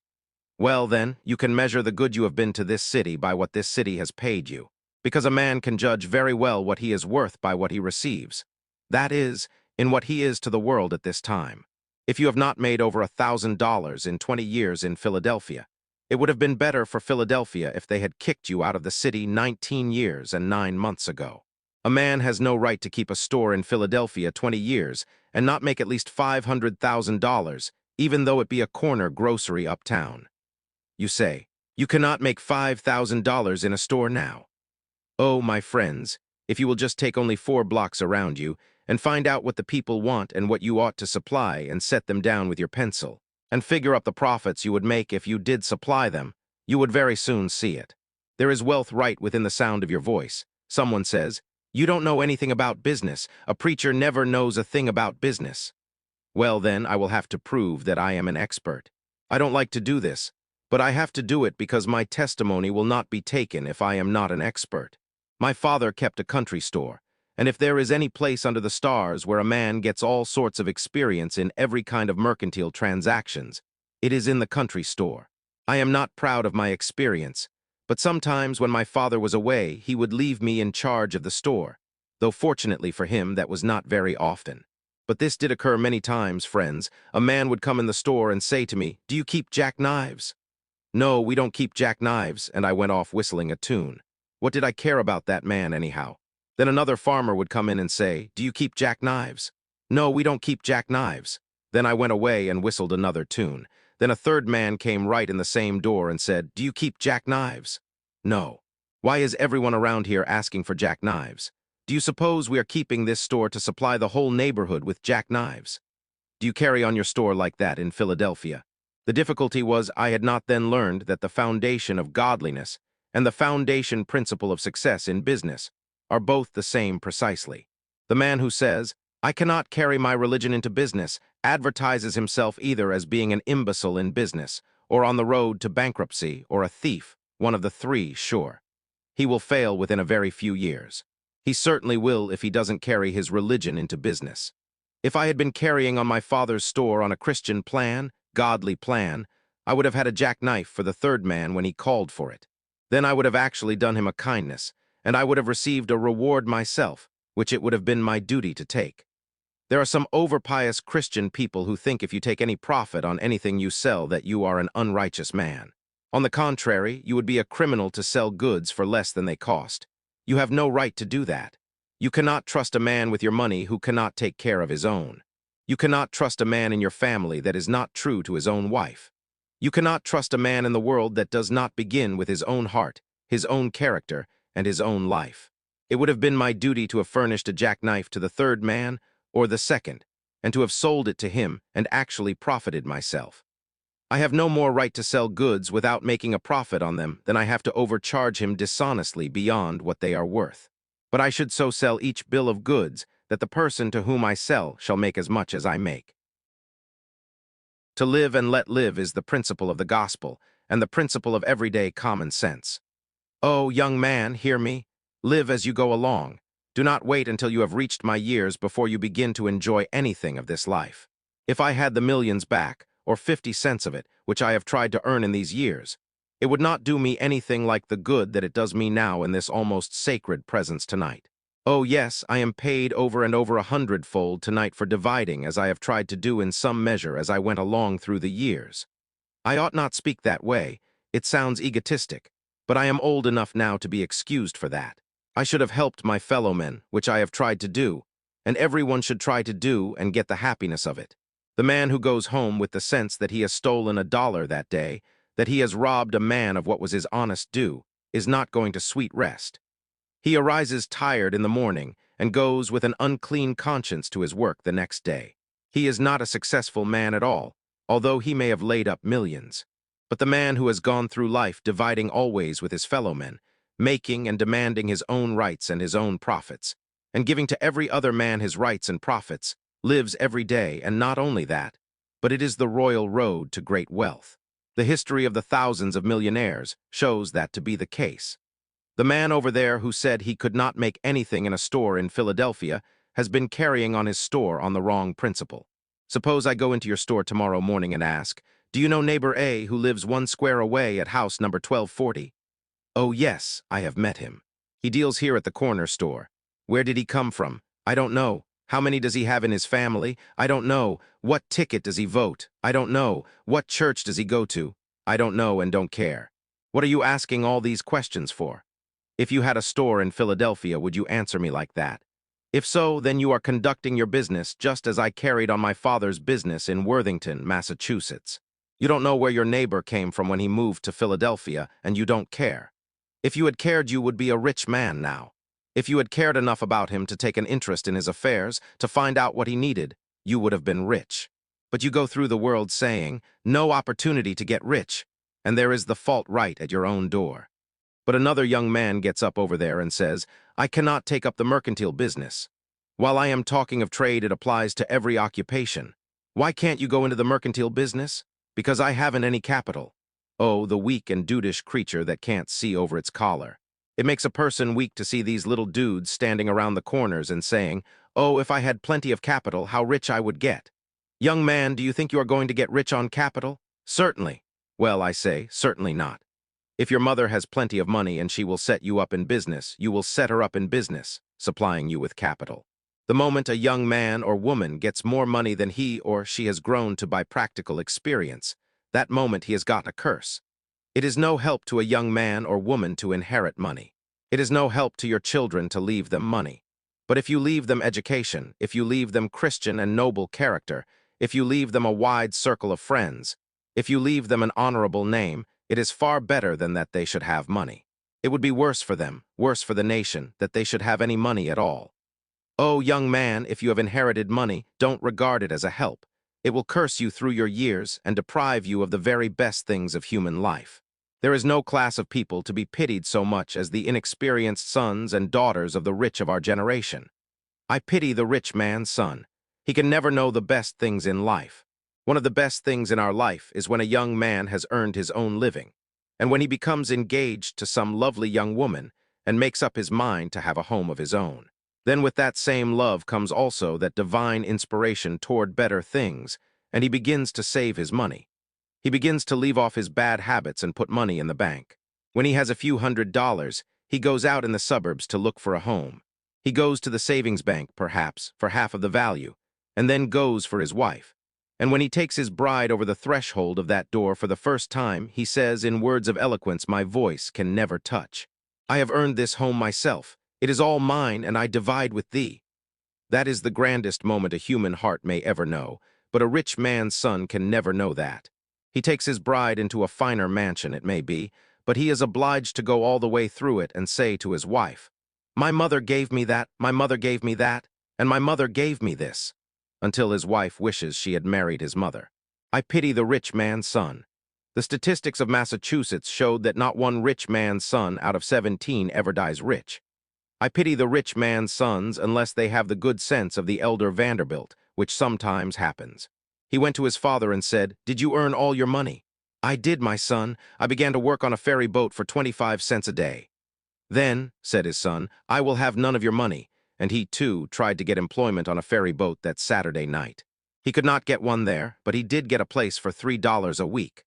"Well, then, you can measure the good you have been to this city by what this city has paid you, because a man can judge very well what he is worth by what he receives. That is, in what he is to the world at this time. If you have not made over $1,000 in 20 years in Philadelphia, it would have been better for Philadelphia if they had kicked you out of the city 19 years and 9 months ago. A man has no right to keep a store in Philadelphia 20 years and not make at least $500,000, even though it be a corner grocery uptown. You say, "You cannot make $5,000 in a store now." Oh, my friends, if you will just take only 4 blocks around you and find out what the people want and what you ought to supply and set them down with your pencil, and figure up the profits you would make if you did supply them, you would very soon see it. There is wealth right within the sound of your voice. Someone says, "You don't know anything about business. A preacher never knows a thing about business." Well, then, I will have to prove that I am an expert. I don't like to do this, but I have to do it because my testimony will not be taken if I am not an expert. My father kept a country store, and if there is any place under the stars where a man gets all sorts of experience in every kind of mercantile transactions, it is in the country store. I am not proud of my experience, but sometimes when my father was away, he would leave me in charge of the store, though fortunately for him that was not very often. But this did occur many times, friends. A man would come in the store and say to me, "Do you keep jackknives?" "No, we don't keep jackknives," and I went off whistling a tune. What did I care about that man anyhow? Then another farmer would come in and say, "Do you keep jackknives?" "No, we don't keep jackknives." Then I went away and whistled another tune. Then a third man came right in the same door and said, "Do you keep jackknives?" "No." "Why is everyone around here asking for jackknives? Do you suppose we are keeping this store to supply the whole neighborhood with jackknives? Do you carry on your store like that in Philadelphia?" The difficulty was I had not then learned that the foundation of godliness and the foundation principle of success in business are both the same precisely. The man who says, "I cannot carry my religion into business," advertises himself either as being an imbecile in business, or on the road to bankruptcy, or a thief, one of the three, sure. He will fail within a very few years. He certainly will if he doesn't carry his religion into business. If I had been carrying on my father's store on a Christian plan, godly plan, I would have had a jackknife for the third man when he called for it. Then I would have actually done him a kindness, and I would have received a reward myself, which it would have been my duty to take. There are some overpious Christian people who think if you take any profit on anything you sell that you are an unrighteous man. On the contrary, you would be a criminal to sell goods for less than they cost. You have no right to do that. You cannot trust a man with your money who cannot take care of his own. You cannot trust a man in your family that is not true to his own wife. You cannot trust a man in the world that does not begin with his own heart, his own character, and his own life. It would have been my duty to have furnished a jackknife to the third man, or the second, and to have sold it to him and actually profited myself. I have no more right to sell goods without making a profit on them than I have to overcharge him dishonestly beyond what they are worth. But I should so sell each bill of goods that the person to whom I sell shall make as much as I make. To live and let live is the principle of the gospel and the principle of everyday common sense. Oh, young man, hear me. Live as you go along. Do not wait until you have reached my years before you begin to enjoy anything of this life. If I had the millions back, or 50 cents of it, which I have tried to earn in these years, it would not do me anything like the good that it does me now in this almost sacred presence tonight. Oh yes, I am paid over and over 100-fold tonight for dividing as I have tried to do in some measure as I went along through the years. I ought not speak that way. It sounds egotistic, but I am old enough now to be excused for that. I should have helped my fellow men, which I have tried to do, and everyone should try to do and get the happiness of it. The man who goes home with the sense that he has stolen $1 that day, that he has robbed a man of what was his honest due, is not going to sweet rest. He arises tired in the morning and goes with an unclean conscience to his work the next day. He is not a successful man at all, although he may have laid up millions. But the man who has gone through life dividing always with his fellow men making and demanding his own rights and his own profits, and giving to every other man his rights and profits, lives every day, and not only that, but it is the royal road to great wealth. The history of the thousands of millionaires shows that to be the case. The man over there who said he could not make anything in a store in Philadelphia has been carrying on his store on the wrong principle. Suppose I go into your store tomorrow morning and ask, "Do you know neighbor A who lives 1 square away at house number 1240? Oh yes, I have met him. He deals here at the corner store. Where did he come from? I don't know. How many does he have in his family? I don't know. What ticket does he vote? I don't know. What church does he go to? I don't know and don't care." What are you asking all these questions for? If you had a store in Philadelphia, would you answer me like that? If so, then you are conducting your business just as I carried on my father's business in Worthington, Massachusetts. You don't know where your neighbor came from when he moved to Philadelphia, and you don't care. If you had cared, you would be a rich man now. If you had cared enough about him to take an interest in his affairs, to find out what he needed, you would have been rich. But you go through the world saying, "No opportunity to get rich," and there is the fault right at your own door. But another young man gets up over there and says, "I cannot take up the mercantile business." While I am talking of trade, it applies to every occupation. Why can't you go into the mercantile business? Because I haven't any capital. Oh, the weak and dudeish creature that can't see over its collar. It makes a person weak to see these little dudes standing around the corners and saying, "Oh, if I had plenty of capital, how rich I would get." Young man, do you think you are going to get rich on capital? Certainly. Well, I say, certainly not. If your mother has plenty of money and she will set you up in business, you will set her up in business, supplying you with capital. The moment a young man or woman gets more money than he or she has grown to by practical experience, that moment he has got a curse. It is no help to a young man or woman to inherit money. It is no help to your children to leave them money. But if you leave them education, if you leave them Christian and noble character, if you leave them a wide circle of friends, if you leave them an honorable name, it is far better than that they should have money. It would be worse for them, worse for the nation, that they should have any money at all. Oh, young man, if you have inherited money, don't regard it as a help. It will curse you through your years and deprive you of the very best things of human life. There is no class of people to be pitied so much as the inexperienced sons and daughters of the rich of our generation. I pity the rich man's son. He can never know the best things in life. One of the best things in our life is when a young man has earned his own living, and when he becomes engaged to some lovely young woman and makes up his mind to have a home of his own. Then with that same love comes also that divine inspiration toward better things, and he begins to save his money. He begins to leave off his bad habits and put money in the bank. When he has a few $100s, he goes out in the suburbs to look for a home. He goes to the savings bank, perhaps, for half of the value, and then goes for his wife. And when he takes his bride over the threshold of that door for the first time, he says in words of eloquence my voice can never touch, "I have earned this home myself. It is all mine, and I divide with thee." That is the grandest moment a human heart may ever know, but a rich man's son can never know that. He takes his bride into a finer mansion, it may be, but he is obliged to go all the way through it and say to his wife, "My mother gave me that, my mother gave me that, and my mother gave me this," until his wife wishes she had married his mother. I pity the rich man's son. The statistics of Massachusetts showed that not one rich man's son out of 17 ever dies rich. I pity the rich man's sons unless they have the good sense of the elder Vanderbilt, which sometimes happens. He went to his father and said, "Did you earn all your money?" "I did, my son. I began to work on a ferry boat for 25 cents a day." "Then," said his son, "I will have none of your money," and he, too, tried to get employment on a ferry boat that Saturday night. He could not get one there, but he did get a place for $3 a week.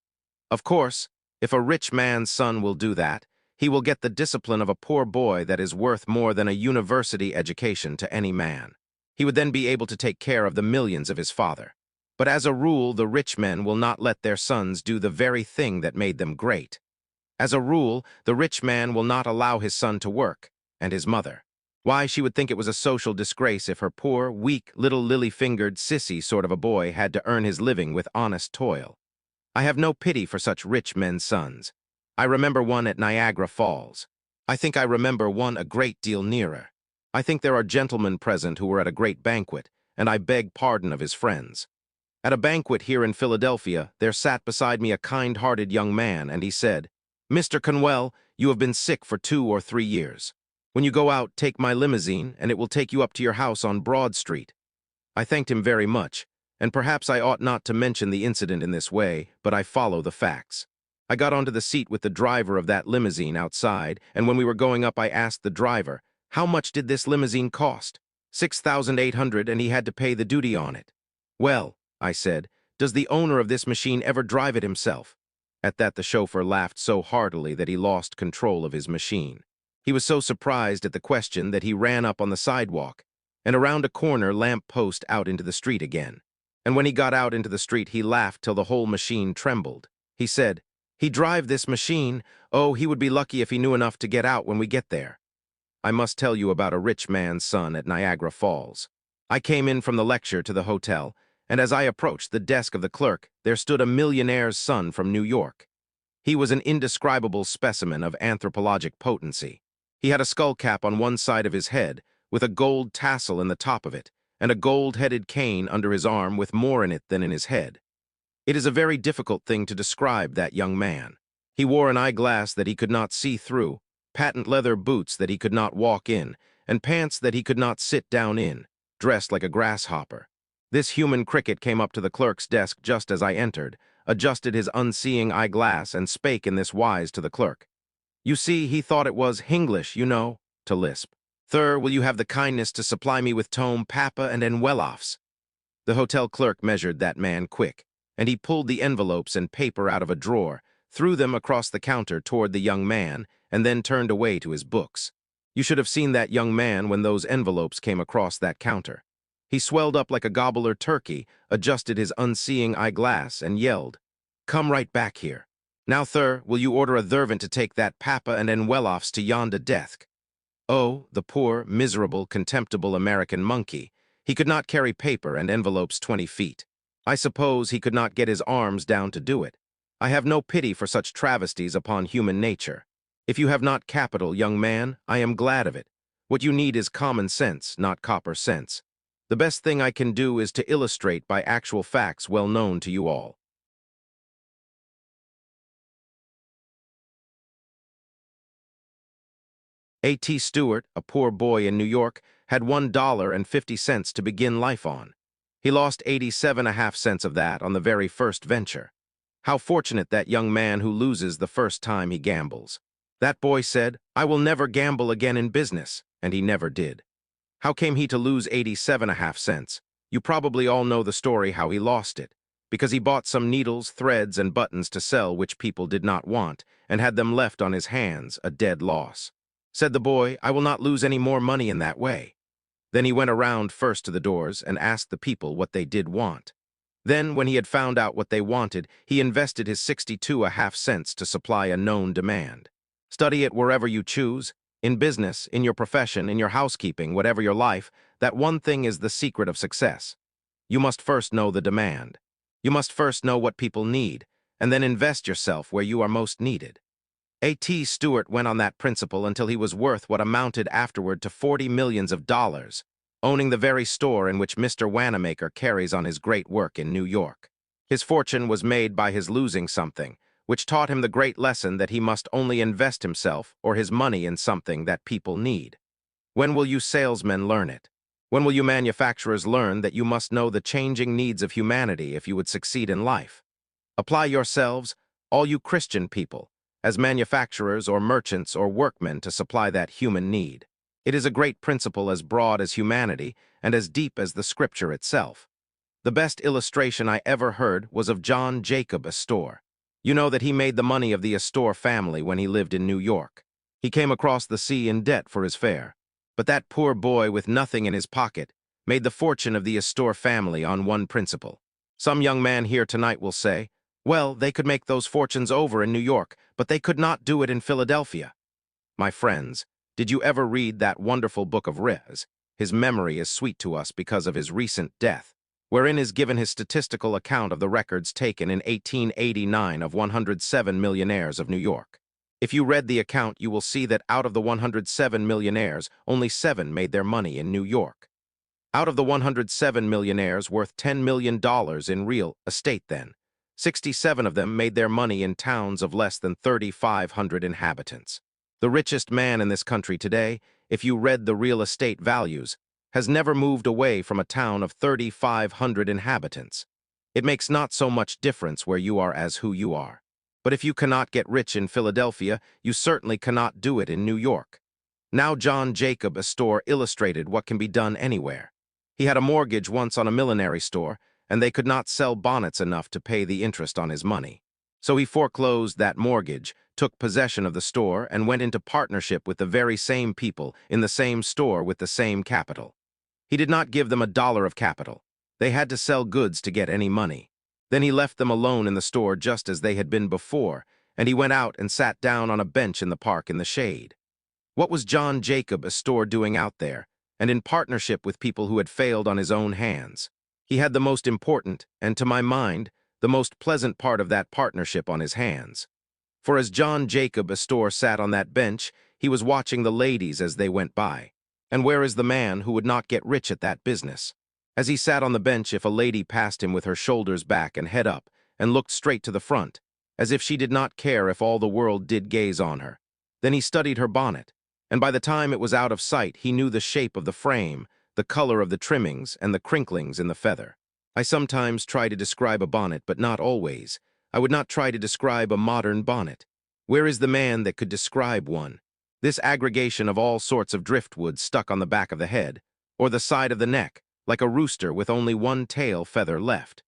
Of course, if a rich man's son will do that, he will get the discipline of a poor boy that is worth more than a university education to any man. He would then be able to take care of the millions of his father. But as a rule, the rich men will not let their sons do the very thing that made them great. As a rule, the rich man will not allow his son to work, and his mother. Why, she would think it was a social disgrace if her poor, weak, little lily-fingered, sissy sort of a boy had to earn his living with honest toil. I have no pity for such rich men's sons. I remember one at Niagara Falls. I think I remember one a great deal nearer. I think there are gentlemen present who were at a great banquet, and I beg pardon of his friends. At a banquet here in Philadelphia, there sat beside me a kind-hearted young man, and he said, "Mr. Conwell, You have been sick for 2 or 3 years. When you go out, take my limousine, and it will take you up to your house on Broad Street." I thanked him very much, and perhaps I ought not to mention the incident in this way, but I follow the facts. I got onto the seat with the driver of that limousine outside, and when we were going up I asked the driver, "How much did this limousine cost?" "6,800, and he had to pay the duty on it." "Well," I said, "does the owner of this machine ever drive it himself?" At that the chauffeur laughed so heartily that he lost control of his machine. He was so surprised at the question that he ran up on the sidewalk and around a corner lamp post out into the street again. And when he got out into the street, he laughed till the whole machine trembled. He said, "He drive this machine. Oh, he would be lucky if he knew enough to get out when we get there." I must tell you about a rich man's son at Niagara Falls. I came in from the lecture to the hotel, and as I approached the desk of the clerk, there stood a millionaire's son from New York. He was an indescribable specimen of anthropologic potency. He had a skull cap on one side of his head, with a gold tassel in the top of it, and a gold-headed cane under his arm with more in it than in his head. It is a very difficult thing to describe that young man. He wore an eyeglass that he could not see through, patent leather boots that he could not walk in, and pants that he could not sit down in, dressed like a grasshopper. This human cricket came up to the clerk's desk just as I entered, adjusted his unseeing eyeglass, and spake in this wise to the clerk. "You see, he thought it was Hinglish, you know," to lisp. "Thir, will you have the kindness to supply me with tome, papa, and enwelloffs?" The hotel clerk measured that man quick, and he pulled the envelopes and paper out of a drawer, threw them across the counter toward the young man, and then turned away to his books. You should have seen that young man when those envelopes came across that counter. He swelled up like a gobbler turkey, adjusted his unseeing eyeglass, and yelled, "Come right back here. Now, thir, will you order a thervant to take that papa and enwelloffs to yonder desk?" Oh, the poor, miserable, contemptible American monkey. He could not carry paper and envelopes 20 feet. I suppose he could not get his arms down to do it. I have no pity for such travesties upon human nature. If you have not capital, young man, I am glad of it. What you need is common sense, not copper cents. The best thing I can do is to illustrate by actual facts well known to you all. A.T. Stewart, a poor boy in New York, had $1.50 to begin life on. He lost 87.5 cents of that on the very first venture. How fortunate that young man who loses the first time he gambles. That boy said, "I will never gamble again in business," and he never did. How came he to lose 87.5 cents? You probably all know the story how he lost it. Because he bought some needles, threads, and buttons to sell which people did not want, and had them left on his hands, a dead loss. Said the boy, "I will not lose any more money in that way." Then he went around first to the doors and asked the people what they did want. Then, when he had found out what they wanted, he invested his 62.5 cents to supply a known demand. Study it wherever you choose. In business, in your profession, in your housekeeping, whatever your life, that one thing is the secret of success. You must first know the demand. You must first know what people need, and then invest yourself where you are most needed. A.T. Stewart went on that principle until he was worth what amounted afterward to $40 millions, owning the very store in which Mr. Wanamaker carries on his great work in New York. His fortune was made by his losing something, which taught him the great lesson that he must only invest himself or his money in something that people need. When will you salesmen learn it? When will you manufacturers learn that you must know the changing needs of humanity if you would succeed in life? Apply yourselves, all you Christian people, as manufacturers or merchants or workmen to supply that human need. It is a great principle as broad as humanity and as deep as the Scripture itself. The best illustration I ever heard was of John Jacob Astor. You know that he made the money of the Astor family when he lived in New York. He came across the sea in debt for his fare. But that poor boy with nothing in his pocket made the fortune of the Astor family on one principle. Some young man here tonight will say, "Well, they could make those fortunes over in New York, but they could not do it in Philadelphia." My friends, did you ever read that wonderful book of Riz? His memory is sweet to us because of his recent death, wherein is given his statistical account of the records taken in 1889 of 107 millionaires of New York. If you read the account, you will see that out of the 107 millionaires, only 7 made their money in New York. Out of the 107 millionaires worth $10 million in real estate then, 67 of them made their money in towns of less than 3,500 inhabitants. The richest man in this country today, if you read the real estate values, has never moved away from a town of 3,500 inhabitants. It makes not so much difference where you are as who you are. But if you cannot get rich in Philadelphia, you certainly cannot do it in New York. Now John Jacob Astor illustrated what can be done anywhere. He had a mortgage once on a millinery store, and they could not sell bonnets enough to pay the interest on his money. So he foreclosed that mortgage, took possession of the store, and went into partnership with the very same people in the same store with the same capital. He did not give them $1 of capital. They had to sell goods to get any money. Then he left them alone in the store just as they had been before, and he went out and sat down on a bench in the park in the shade. What was John Jacob Astor doing out there, and in partnership with people who had failed on his own hands? He had the most important, and to my mind, the most pleasant part of that partnership on his hands. For as John Jacob Astor sat on that bench, he was watching the ladies as they went by. And where is the man who would not get rich at that business? As he sat on the bench, if a lady passed him with her shoulders back and head up, and looked straight to the front, as if she did not care if all the world did gaze on her, then he studied her bonnet, and by the time it was out of sight, he knew the shape of the frame, the color of the trimmings, and the crinklings in the feather. I sometimes try to describe a bonnet, but not always. I would not try to describe a modern bonnet. Where is the man that could describe one? This aggregation of all sorts of driftwood stuck on the back of the head, or the side of the neck, like a rooster with only one tail feather left.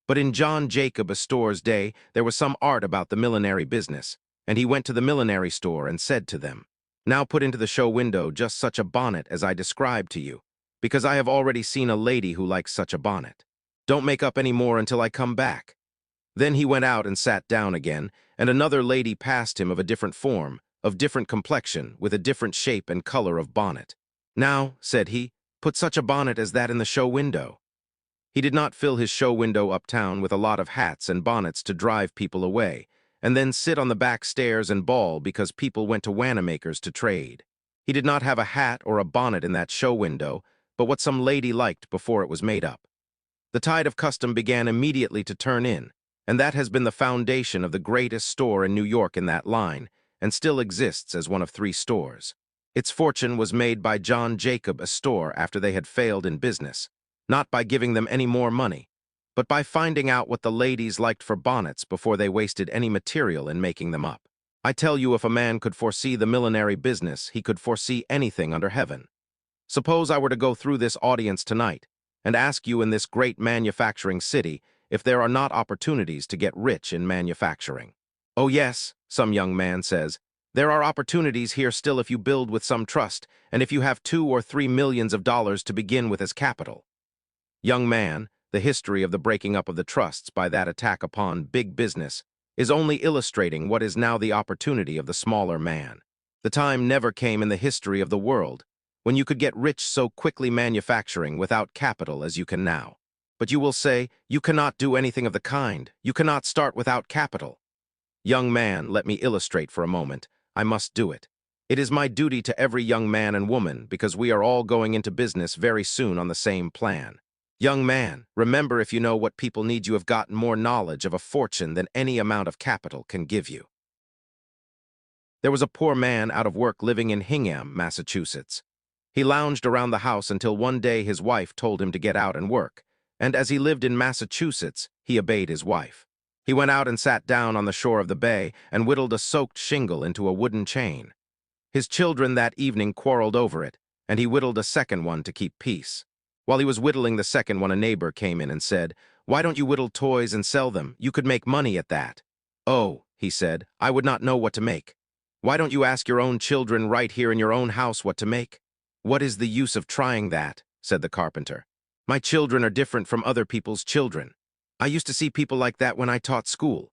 But in John Jacob Astor's day, there was some art about the millinery business, and he went to the millinery store and said to them, "Now put into the show window just such a bonnet as I described to you, because I have already seen a lady who likes such a bonnet. Don't make up any more until I come back." Then he went out and sat down again, and another lady passed him of a different form, of different complexion, with a different shape and color of bonnet. "Now," said he, "put such a bonnet as that in the show window." He did not fill his show window uptown with a lot of hats and bonnets to drive people away, and then sit on the back stairs and bawl because people went to Wanamaker's to trade. He did not have a hat or a bonnet in that show window, but what some lady liked before it was made up. The tide of custom began immediately to turn in, and that has been the foundation of the greatest store in New York in that line, and still exists as one of 3 stores. Its fortune was made by John Jacob Astor after they had failed in business, not by giving them any more money, but by finding out what the ladies liked for bonnets before they wasted any material in making them up. I tell you, if a man could foresee the millinery business, he could foresee anything under heaven. Suppose I were to go through this audience tonight and ask you in this great manufacturing city if there are not opportunities to get rich in manufacturing. "Oh yes," some young man says, "there are opportunities here still if you build with some trust, and if you have 2 or 3 millions of dollars to begin with as capital." Young man, the history of the breaking up of the trusts by that attack upon big business is only illustrating what is now the opportunity of the smaller man. The time never came in the history of the world when you could get rich so quickly manufacturing without capital as you can now. But you will say, you cannot do anything of the kind. You cannot start without capital. Young man, let me illustrate for a moment. I must do it. It is my duty to every young man and woman because we are all going into business very soon on the same plan. Young man, remember, if you know what people need, you have gotten more knowledge of a fortune than any amount of capital can give you. There was a poor man out of work living in Hingham, Massachusetts. He lounged around the house until one day his wife told him to get out and work, and as he lived in Massachusetts, he obeyed his wife. He went out and sat down on the shore of the bay and whittled a soaked shingle into a wooden chain. His children that evening quarreled over it, and he whittled a second one to keep peace. While he was whittling the second one, a neighbor came in and said, "Why don't you whittle toys and sell them? You could make money at that." "Oh," he said, "I would not know what to make." "Why don't you ask your own children right here in your own house what to make?" "What is the use of trying that?" said the carpenter. "My children are different from other people's children. I used to see people like that when I taught school."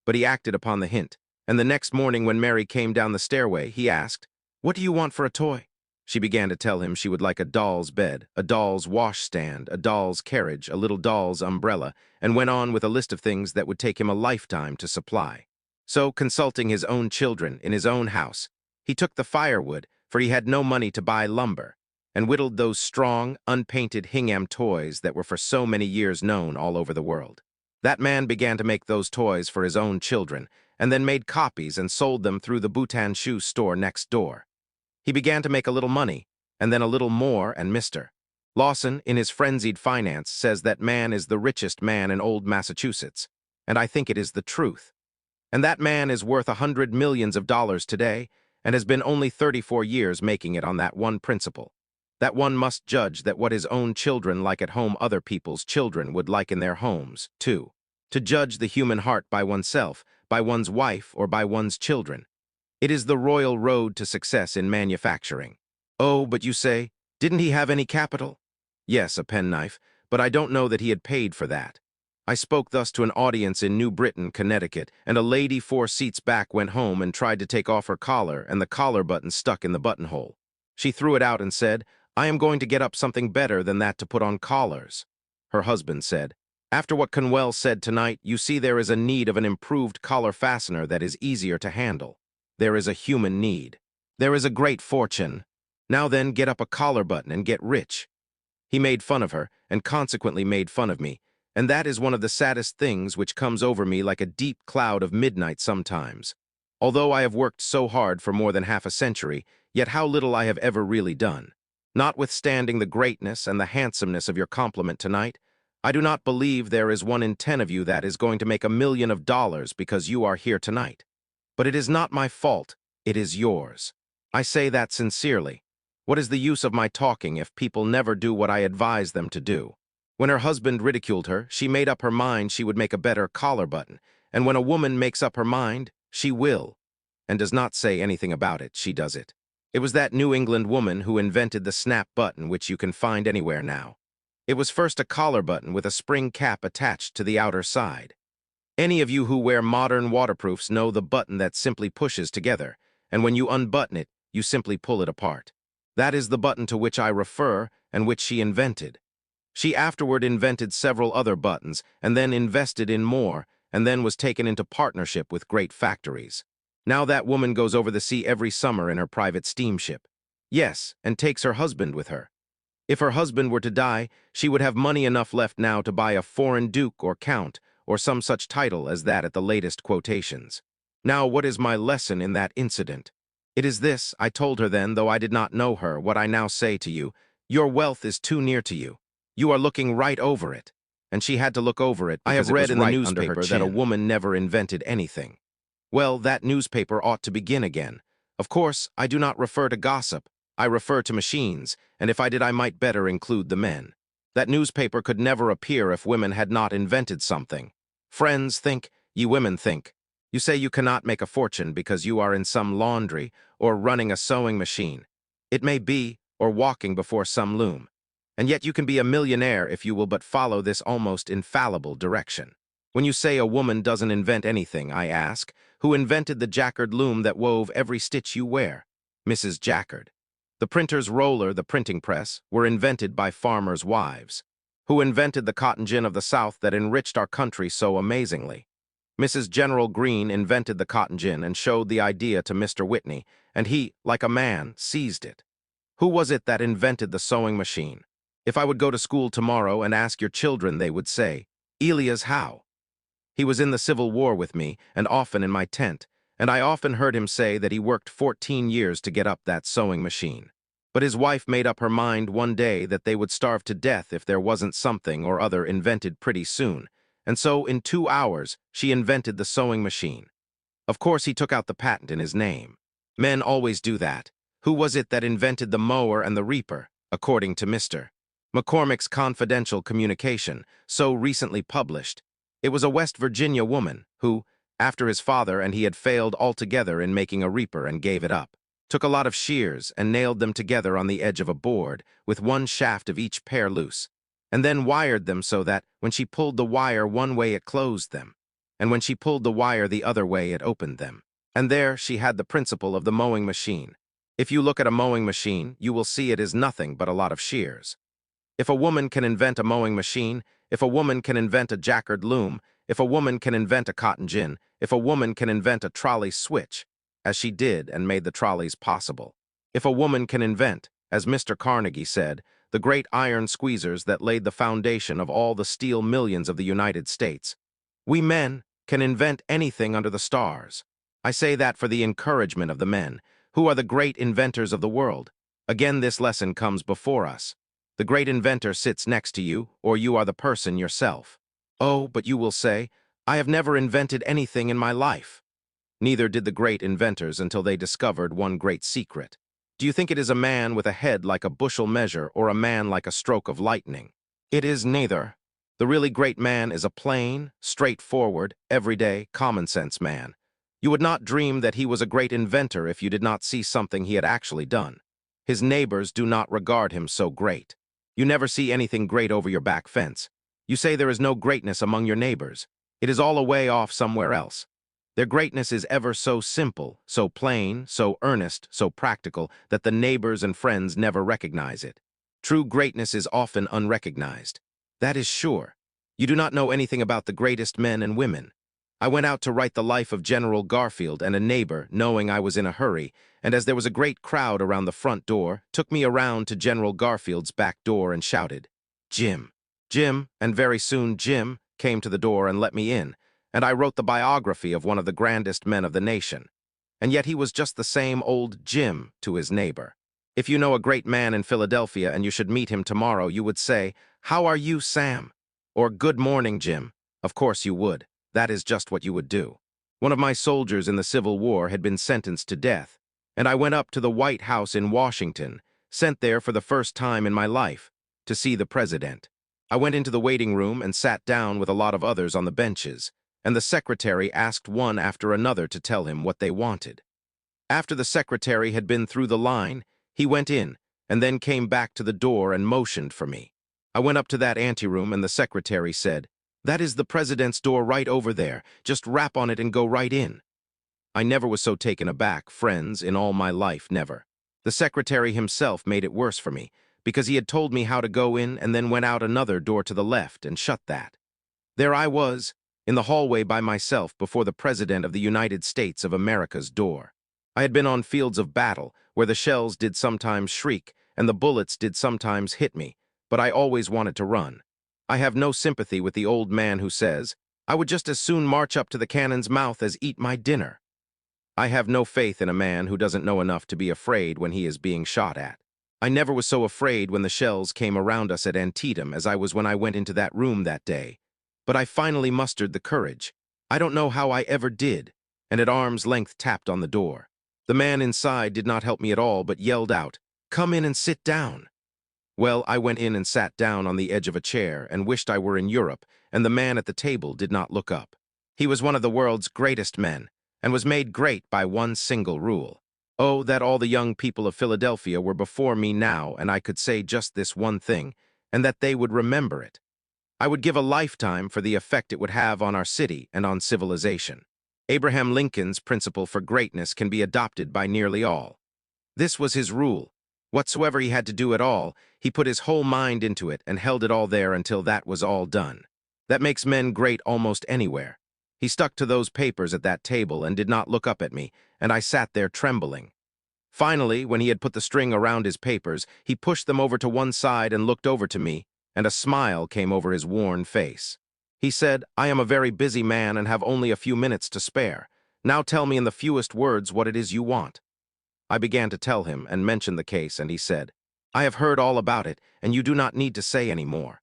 But he acted upon the hint, and the next morning when Mary came down the stairway, he asked, "What do you want for a toy?" She began to tell him she would like a doll's bed, a doll's washstand, a doll's carriage, a little doll's umbrella, and went on with a list of things that would take him a lifetime to supply. So, consulting his own children in his own house, he took the firewood, for he had no money to buy lumber, and whittled those strong, unpainted Hingham toys that were for so many years known all over the world. That man began to make those toys for his own children, and then made copies and sold them through the Bhutan shoe store next door. He began to make a little money, and then a little more, and Mr. Lawson, in his frenzied finance, says that man is the richest man in old Massachusetts, and I think it is the truth. And that man is worth $100 millions today, and has been only 34 years making it on that one principle. That one must judge that what his own children like at home other people's children would like in their homes, too. To judge the human heart by oneself, by one's wife, or by one's children. It is the royal road to success in manufacturing. Oh, but you say, didn't he have any capital? Yes, a penknife, but I don't know that he had paid for that. I spoke thus to an audience in New Britain, Connecticut, and a lady 4 seats back went home and tried to take off her collar, and the collar button stuck in the buttonhole. She threw it out and said, I am going to get up something better than that to put on collars. Her husband said, after what Conwell said tonight, you see there is a need of an improved collar fastener that is easier to handle. There is a human need. There is a great fortune. Now then, get up a collar button and get rich. He made fun of her, and consequently made fun of me, and that is one of the saddest things which comes over me like a deep cloud of midnight sometimes. Although I have worked so hard for more than half a century, yet how little I have ever really done. Notwithstanding the greatness and the handsomeness of your compliment tonight, I do not believe there is 1 in 10 of you that is going to make $1 million because you are here tonight. But it is not my fault, it is yours. I say that sincerely. What is the use of my talking if people never do what I advise them to do? When her husband ridiculed her, she made up her mind she would make a better collar button, and when a woman makes up her mind, she will, and does not say anything about it, she does it. It was that New England woman who invented the snap button, which you can find anywhere now. It was first a collar button with a spring cap attached to the outer side. Any of you who wear modern waterproofs know the button that simply pushes together, and when you unbutton it, you simply pull it apart. That is the button to which I refer and which she invented. She afterward invented several other buttons, and then invested in more, and then was taken into partnership with great factories. Now that woman goes over the sea every summer in her private steamship. Yes, and takes her husband with her. If her husband were to die, she would have money enough left now to buy a foreign duke or count, or some such title as that at the latest quotations. Now, what is my lesson in that incident? It is this, I told her then, though I did not know her, what I now say to you. Your wealth is too near to you. You are looking right over it. And she had to look over it. I have read in the newspaper that a woman never invented anything. Well, that newspaper ought to begin again. Of course, I do not refer to gossip. I refer to machines, and if I did I might better include the men. That newspaper could never appear if women had not invented something. Friends, think, ye women think. You say you cannot make a fortune because you are in some laundry or running a sewing machine. It may be, or walking before some loom. And yet you can be a millionaire if you will but follow this almost infallible direction. When you say a woman doesn't invent anything, I ask, who invented the jacquard loom that wove every stitch you wear? Mrs. Jacquard. The printer's roller, the printing press, were invented by farmers' wives. Who invented the cotton gin of the South that enriched our country so amazingly? Mrs. General Greene invented the cotton gin and showed the idea to Mr. Whitney, and he, like a man, seized it. Who was it that invented the sewing machine? If I would go to school tomorrow and ask your children, they would say, Elias Howe. He was in the Civil War with me, and often in my tent, and I often heard him say that he worked 14 years to get up that sewing machine. But his wife made up her mind one day that they would starve to death if there wasn't something or other invented pretty soon, and so in 2 hours she invented the sewing machine. Of course he took out the patent in his name. Men always do that. Who was it that invented the mower and the reaper, according to Mr. McCormick's confidential communication, so recently published? It was a West Virginia woman who, after his father and he had failed altogether in making a reaper and gave it up, took a lot of shears and nailed them together on the edge of a board, with one shaft of each pair loose, and then wired them so that, when she pulled the wire one way it closed them, and when she pulled the wire the other way it opened them. And there she had the principle of the mowing machine. If you look at a mowing machine, you will see it is nothing but a lot of shears. If a woman can invent a mowing machine, if a woman can invent a jacquard loom, if a woman can invent a cotton gin, if a woman can invent a trolley switch, as she did and made the trolleys possible, if a woman can invent, as Mr. Carnegie said, the great iron squeezers that laid the foundation of all the steel millions of the United States, We men can invent anything under the stars. I say that for the encouragement of the men, who are the great inventors of the world. Again, this lesson comes before us. The great inventor sits next to you, or you are the person yourself. Oh, but you will say, I have never invented anything in my life. Neither did the great inventors until they discovered one great secret. Do you think it is a man with a head like a bushel measure or a man like a stroke of lightning? It is neither. The really great man is a plain, straightforward, everyday, common-sense man. You would not dream that he was a great inventor if you did not see something he had actually done. His neighbors do not regard him so great. You never see anything great over your back fence. You say there is no greatness among your neighbors. It is all away off somewhere else. Their greatness is ever so simple, so plain, so earnest, so practical, that the neighbors and friends never recognize it. True greatness is often unrecognized. That is sure. You do not know anything about the greatest men and women. I went out to write the life of General Garfield, and a neighbor, knowing I was in a hurry, and as there was a great crowd around the front door, took me around to General Garfield's back door and shouted, "Jim! Jim!" And very soon Jim came to the door and let me in, and I wrote the biography of one of the grandest men of the nation. And yet he was just the same old Jim to his neighbor. If you know a great man in Philadelphia and you should meet him tomorrow, you would say, "How are you, Sam?" Or "Good morning, Jim." Of course you would. That is just what you would do. One of my soldiers in the Civil War had been sentenced to death, and I went up to the White House in Washington, sent there for the first time in my life, to see the president. I went into the waiting room and sat down with a lot of others on the benches, and the secretary asked one after another to tell him what they wanted. After the secretary had been through the line, he went in, and then came back to the door and motioned for me. I went up to that anteroom, and the secretary said, "That is the president's door right over there. Just rap on it and go right in." I never was so taken aback, friends, in all my life, never. The secretary himself made it worse for me, because he had told me how to go in and then went out another door to the left and shut that. There I was, in the hallway by myself before the President of the United States of America's door. I had been on fields of battle, where the shells did sometimes shriek and the bullets did sometimes hit me, but I always wanted to run. I have no sympathy with the old man who says, "I would just as soon march up to the cannon's mouth as eat my dinner." I have no faith in a man who doesn't know enough to be afraid when he is being shot at. I never was so afraid when the shells came around us at Antietam as I was when I went into that room that day. But I finally mustered the courage. I don't know how I ever did, and at arm's length tapped on the door. The man inside did not help me at all, but yelled out, "Come in and sit down." Well, I went in and sat down on the edge of a chair and wished I were in Europe, and the man at the table did not look up. He was one of the world's greatest men, and was made great by one single rule. Oh, that all the young people of Philadelphia were before me now, and I could say just this one thing, and that they would remember it. I would give a lifetime for the effect it would have on our city and on civilization. Abraham Lincoln's principle for greatness can be adopted by nearly all. This was his rule. Whatsoever he had to do at all, he put his whole mind into it and held it all there until that was all done. That makes men great almost anywhere. He stuck to those papers at that table and did not look up at me, and I sat there trembling. Finally, when he had put the string around his papers, he pushed them over to one side and looked over to me, and a smile came over his worn face. He said, "I am a very busy man and have only a few minutes to spare. Now tell me in the fewest words what it is you want." I began to tell him and mentioned the case, and he said, "I have heard all about it, and you do not need to say any more.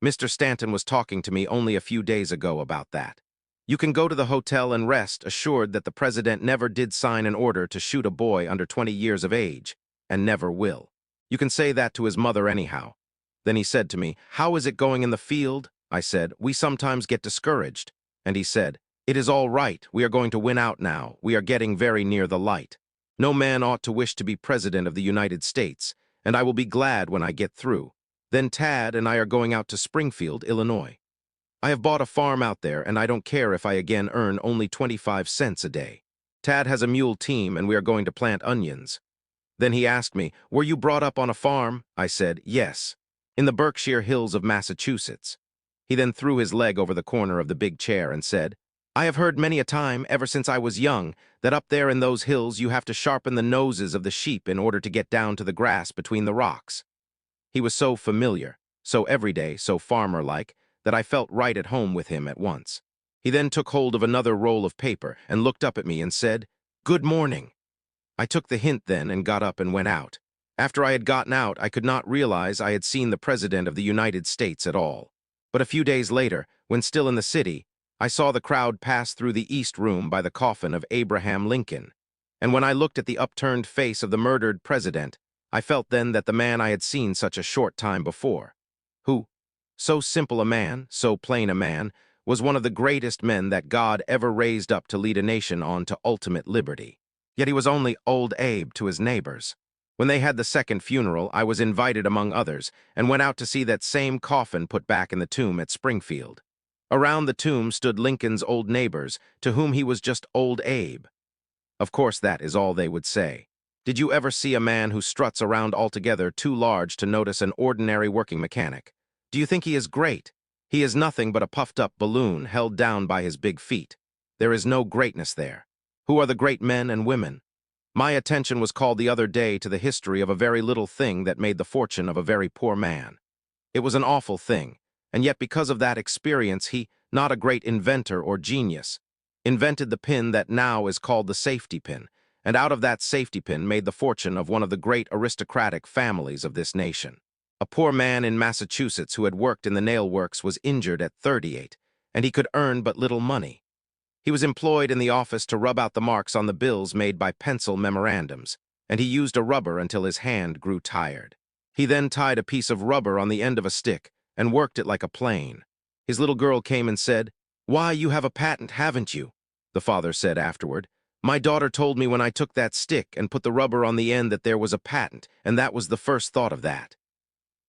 Mr. Stanton was talking to me only a few days ago about that. You can go to the hotel and rest assured that the president never did sign an order to shoot a boy under 20 years of age, and never will. You can say that to his mother anyhow." Then he said to me, "How is it going in the field?" I said, "We sometimes get discouraged." And he said, "It is all right. We are going to win out now. We are getting very near the light. No man ought to wish to be president of the United States, and I will be glad when I get through. Then Tad and I are going out to Springfield, Illinois. I have bought a farm out there, and I don't care if I again earn only 25 cents a day. Tad has a mule team, and we are going to plant onions." Then he asked me, "Were you brought up on a farm?" I said, "Yes, in the Berkshire Hills of Massachusetts." He then threw his leg over the corner of the big chair and said, "I have heard many a time, ever since I was young, that up there in those hills you have to sharpen the noses of the sheep in order to get down to the grass between the rocks." He was so familiar, so everyday, so farmer-like, that I felt right at home with him at once. He then took hold of another roll of paper and looked up at me and said, "Good morning." I took the hint then and got up and went out. After I had gotten out, I could not realize I had seen the President of the United States at all. But a few days later, when still in the city, I saw the crowd pass through the East Room by the coffin of Abraham Lincoln. And when I looked at the upturned face of the murdered president, I felt then that the man I had seen such a short time before, who, so simple a man, so plain a man, was one of the greatest men that God ever raised up to lead a nation on to ultimate liberty. Yet he was only Old Abe to his neighbors. When they had the second funeral, I was invited among others, and went out to see that same coffin put back in the tomb at Springfield. Around the tomb stood Lincoln's old neighbors, to whom he was just Old Abe. Of course, that is all they would say. Did you ever see a man who struts around altogether too large to notice an ordinary working mechanic? Do you think he is great? He is nothing but a puffed-up balloon held down by his big feet. There is no greatness there. Who are the great men and women? My attention was called the other day to the history of a very little thing that made the fortune of a very poor man. It was an awful thing, and yet because of that experience he, not a great inventor or genius, invented the pin that now is called the safety pin, and out of that safety pin made the fortune of one of the great aristocratic families of this nation. A poor man in Massachusetts who had worked in the nail works was injured at 38, and he could earn but little money. He was employed in the office to rub out the marks on the bills made by pencil memorandums, and he used a rubber until his hand grew tired. He then tied a piece of rubber on the end of a stick and worked it like a plane. His little girl came and said, "Why, you have a patent, haven't you?" The father said afterward, "My daughter told me when I took that stick and put the rubber on the end that there was a patent, and that was the first thought of that."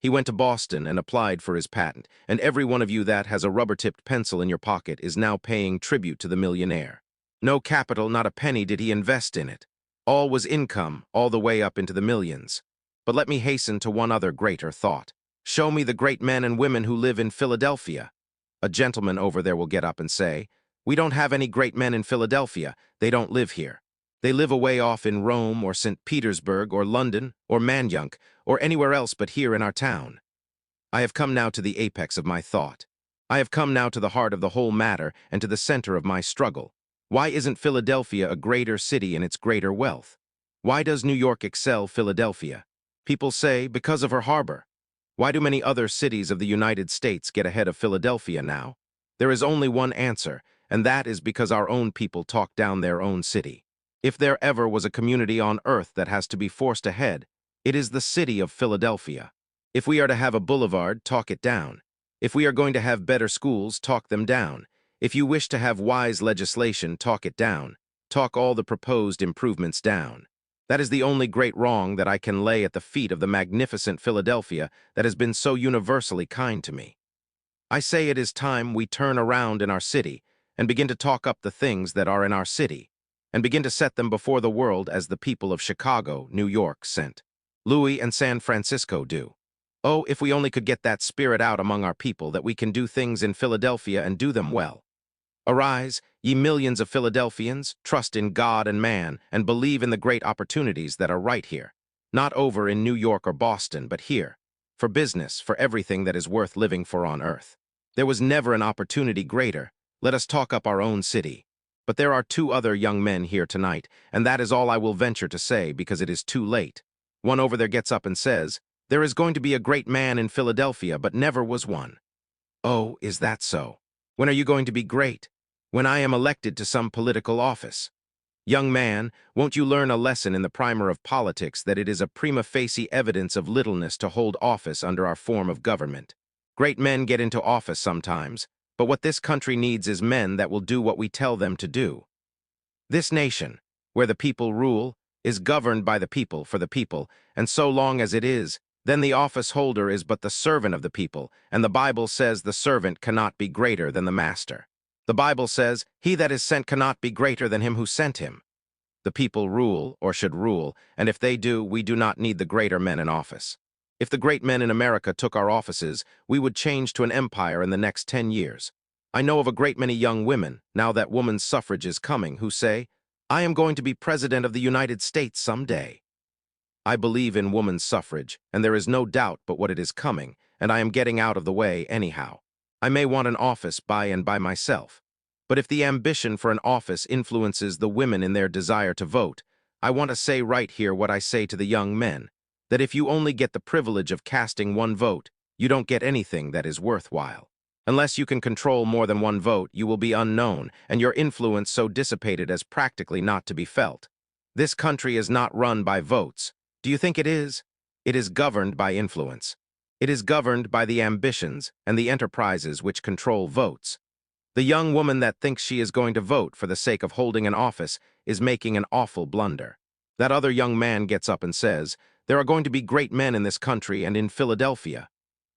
He went to Boston and applied for his patent, and every one of you that has a rubber-tipped pencil in your pocket is now paying tribute to the millionaire. No capital, not a penny did he invest in it. All was income, all the way up into the millions. But let me hasten to one other greater thought. Show me the great men and women who live in Philadelphia. A gentleman over there will get up and say, "We don't have any great men in Philadelphia. They don't live here. They live away off in Rome or St. Petersburg or London or Manayunk or anywhere else but here in our town." I have come now to the apex of my thought. I have come now to the heart of the whole matter and to the center of my struggle. Why isn't Philadelphia a greater city in its greater wealth? Why does New York excel Philadelphia? People say, because of her harbor. Why do many other cities of the United States get ahead of Philadelphia now? There is only one answer, and that is because our own people talk down their own city. If there ever was a community on earth that has to be forced ahead, it is the city of Philadelphia. If we are to have a boulevard, talk it down. If we are going to have better schools, talk them down. If you wish to have wise legislation, talk it down. Talk all the proposed improvements down. That is the only great wrong that I can lay at the feet of the magnificent Philadelphia that has been so universally kind to me. I say it is time we turn around in our city and begin to talk up the things that are in our city, and begin to set them before the world as the people of Chicago, New York, St. Louis, and San Francisco do. Oh, if we only could get that spirit out among our people that we can do things in Philadelphia and do them well. Arise, ye millions of Philadelphians, trust in God and man, and believe in the great opportunities that are right here. Not over in New York or Boston, but here. For business, for everything that is worth living for on earth. There was never an opportunity greater. Let us talk up our own city. But there are two other young men here tonight, and that is all I will venture to say because it is too late. One over there gets up and says, "There is going to be a great man in Philadelphia, but never was one." Oh, is that so? When are you going to be great? When I am elected to some political office. Young man, won't you learn a lesson in the primer of politics that it is a prima facie evidence of littleness to hold office under our form of government? Great men get into office sometimes, but what this country needs is men that will do what we tell them to do. This nation, where the people rule, is governed by the people for the people, and so long as it is, then the office holder is but the servant of the people, and the Bible says the servant cannot be greater than the master. The Bible says, "He that is sent cannot be greater than him who sent him." The people rule, or should rule, and if they do, we do not need the greater men in office. If the great men in America took our offices, we would change to an empire in the next 10 years. I know of a great many young women, now that woman's suffrage is coming, who say, "I am going to be President of the United States someday." I believe in woman's suffrage, and there is no doubt but what it is coming, and I am getting out of the way anyhow. I may want an office by and by myself. But if the ambition for an office influences the women in their desire to vote, I want to say right here what I say to the young men, that if you only get the privilege of casting one vote, you don't get anything that is worthwhile. Unless you can control more than one vote, you will be unknown, and your influence so dissipated as practically not to be felt. This country is not run by votes. Do you think it is? It is governed by influence. It is governed by the ambitions and the enterprises which control votes. The young woman that thinks she is going to vote for the sake of holding an office is making an awful blunder. That other young man gets up and says, "There are going to be great men in this country and in Philadelphia."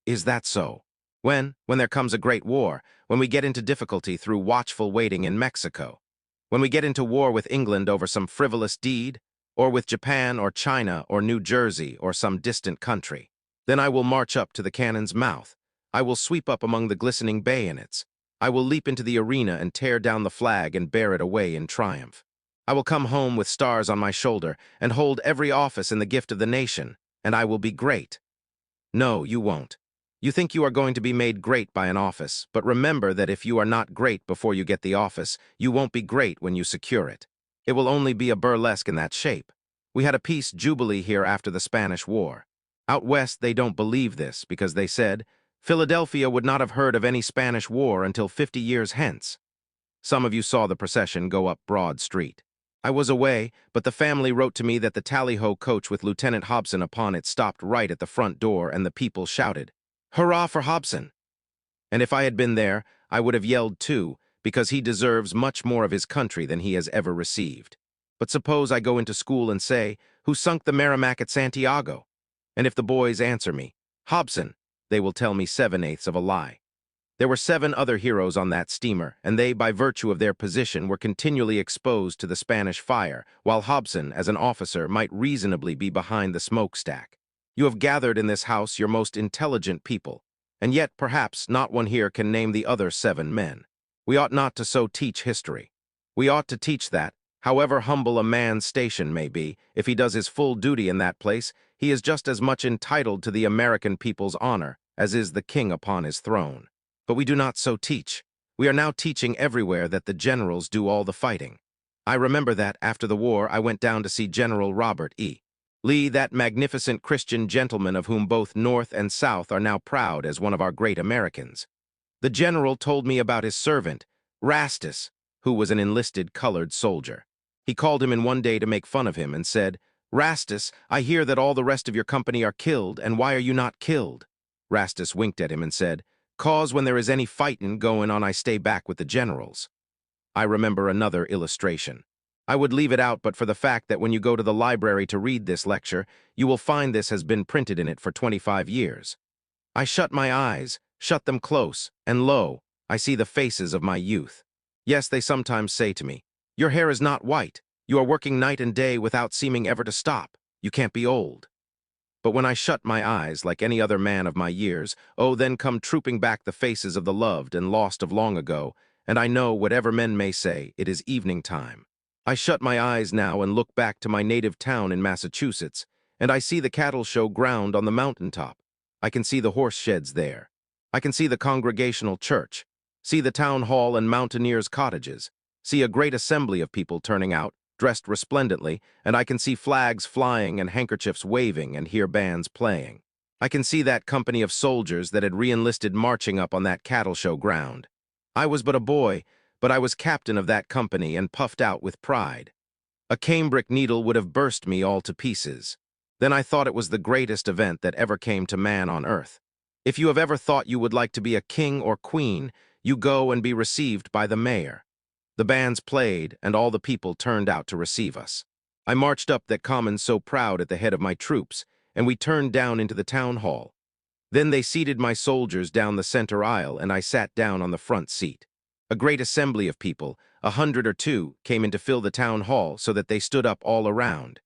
Is that so? When there comes a great war, when we get into difficulty through watchful waiting in Mexico, when we get into war with England over some frivolous deed, or with Japan or China or New Jersey or some distant country, then I will march up to the cannon's mouth. I will sweep up among the glistening bayonets. I will leap into the arena and tear down the flag and bear it away in triumph. I will come home with stars on my shoulder and hold every office in the gift of the nation, and I will be great. No, you won't. You think you are going to be made great by an office, but remember that if you are not great before you get the office, you won't be great when you secure it. It will only be a burlesque in that shape. We had a peace jubilee here after the Spanish War. Out west, they don't believe this because they said, Philadelphia would not have heard of any Spanish War until 50 years hence. Some of you saw the procession go up Broad Street. I was away, but the family wrote to me that the tally-ho coach with Lieutenant Hobson upon it stopped right at the front door and the people shouted, "Hurrah for Hobson!" And if I had been there, I would have yelled too, because he deserves much more of his country than he has ever received. But suppose I go into school and say, "Who sunk the Merrimac at Santiago?" And if the boys answer me, "Hobson," they will tell me 7/8 of a lie. There were 7 other heroes on that steamer, and they, by virtue of their position, were continually exposed to the Spanish fire, while Hobson, as an officer, might reasonably be behind the smokestack. You have gathered in this house your most intelligent people, and yet, perhaps, not one here can name the other 7 men. We ought not to so teach history. We ought to teach that, however humble a man's station may be, if he does his full duty in that place, he is just as much entitled to the American people's honor as is the king upon his throne. But we do not so teach. We are now teaching everywhere that the generals do all the fighting. I remember that, after the war, I went down to see General Robert E. Lee, that magnificent Christian gentleman of whom both North and South are now proud as one of our great Americans. The general told me about his servant, Rastus, who was an enlisted colored soldier. He called him in one day to make fun of him and said, "Rastus, I hear that all the rest of your company are killed, and why are you not killed?" Rastus winked at him and said, "'Cause when there is any fightin' goin' on, I stay back with the generals." I remember another illustration. I would leave it out but for the fact that when you go to the library to read this lecture, you will find this has been printed in it for 25 years. I shut my eyes, shut them close, and lo, I see the faces of my youth. Yes, they sometimes say to me, "Your hair is not white. You are working night and day without seeming ever to stop. You can't be old." But when I shut my eyes, like any other man of my years, oh, then come trooping back the faces of the loved and lost of long ago, and I know, whatever men may say, it is evening time. I shut my eyes now and look back to my native town in Massachusetts, and I see the cattle show ground on the mountaintop. I can see the horse sheds there. I can see the Congregational Church, see the town hall and mountaineers' cottages, see a great assembly of people turning out, dressed resplendently, and I can see flags flying and handkerchiefs waving and hear bands playing. I can see that company of soldiers that had re-enlisted marching up on that cattle show ground. I was but a boy, but I was captain of that company and puffed out with pride. A cambric needle would have burst me all to pieces. Then I thought it was the greatest event that ever came to man on earth. If you have ever thought you would like to be a king or queen, you go and be received by the mayor. The bands played, and all the people turned out to receive us. I marched up that common so proud at the head of my troops, and we turned down into the town hall. Then they seated my soldiers down the center aisle, and I sat down on the front seat. A great assembly of people, 100 or 2, came in to fill the town hall so that they stood up all around.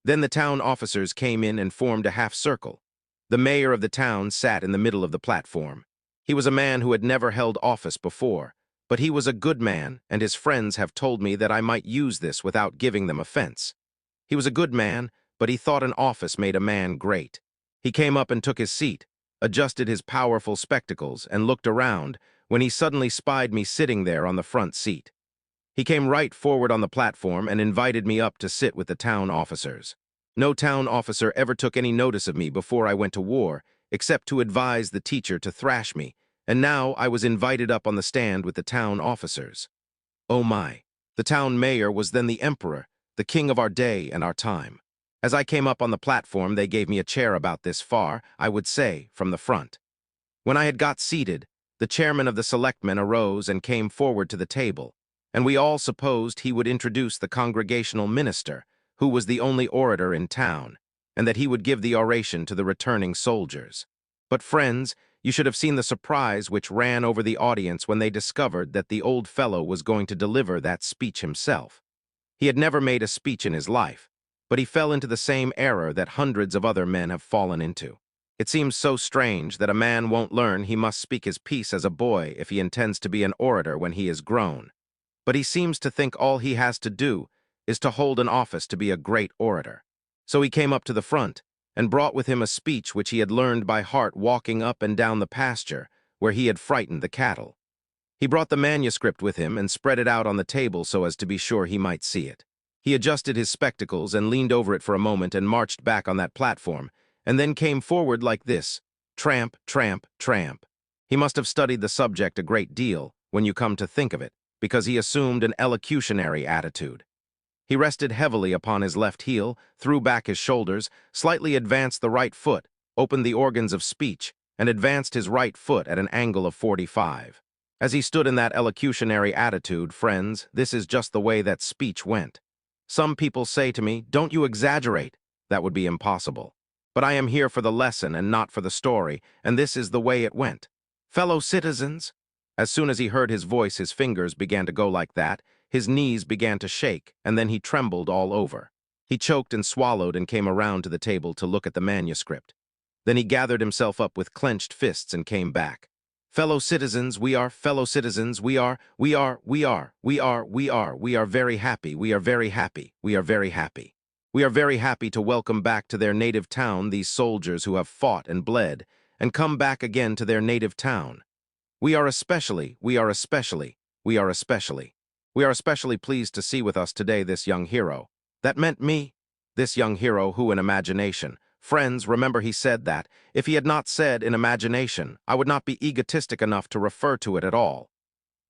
Then the town officers came in and formed a half-circle. The mayor of the town sat in the middle of the platform. He was a man who had never held office before, but he was a good man, and his friends have told me that I might use this without giving them offense. He was a good man, but he thought an office made a man great. He came up and took his seat, adjusted his powerful spectacles, and looked around, when he suddenly spied me sitting there on the front seat. He came right forward on the platform and invited me up to sit with the town officers. No town officer ever took any notice of me before I went to war, except to advise the teacher to thrash me, and now I was invited up on the stand with the town officers. Oh my! The town mayor was then the emperor, the king of our day and our time. As I came up on the platform, they gave me a chair about this far, I would say, from the front. When I had got seated, the chairman of the selectmen arose and came forward to the table, and we all supposed he would introduce the congregational minister, who was the only orator in town, and that he would give the oration to the returning soldiers. But friends, you should have seen the surprise which ran over the audience when they discovered that the old fellow was going to deliver that speech himself. He had never made a speech in his life, but he fell into the same error that hundreds of other men have fallen into. It seems so strange that a man won't learn he must speak his piece as a boy if he intends to be an orator when he is grown. But he seems to think all he has to do is to hold an office to be a great orator. So he came up to the front and brought with him a speech which he had learned by heart walking up and down the pasture where he had frightened the cattle. He brought the manuscript with him and spread it out on the table so as to be sure he might see it. He adjusted his spectacles and leaned over it for a moment and marched back on that platform, and then came forward like this: tramp, tramp, tramp. He must have studied the subject a great deal, when you come to think of it, because he assumed an elocutionary attitude. He rested heavily upon his left heel, threw back his shoulders, slightly advanced the right foot, opened the organs of speech, and advanced his right foot at an angle of 45. As he stood in that elocutionary attitude, friends, this is just the way that speech went. Some people say to me, "Don't you exaggerate." That would be impossible. But I am here for the lesson and not for the story, and this is the way it went. Fellow citizens, as soon as he heard his voice, his fingers began to go like that, his knees began to shake, and then he trembled all over. He choked and swallowed and came around to the table to look at the manuscript. Then he gathered himself up with clenched fists and came back. Fellow citizens, we are very happy, we are very happy, we are very happy. We are very happy to welcome back to their native town these soldiers who have fought and bled, and come back again to their native town. We are especially pleased to see with us today this young hero. That meant me. This young hero who in imagination, friends, remember he said that, if he had not said in imagination, I would not be egotistic enough to refer to it at all.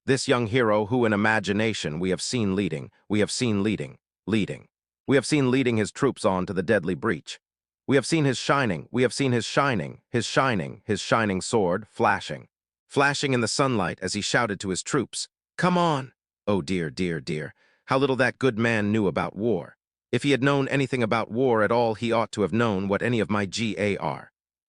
This young hero who in imagination we have seen leading. We have seen leading his troops on to the deadly breach. We have seen his shining sword flashing in the sunlight as he shouted to his troops, "Come on!" Oh dear, dear, dear, how little that good man knew about war. If he had known anything about war at all, he ought to have known what any of my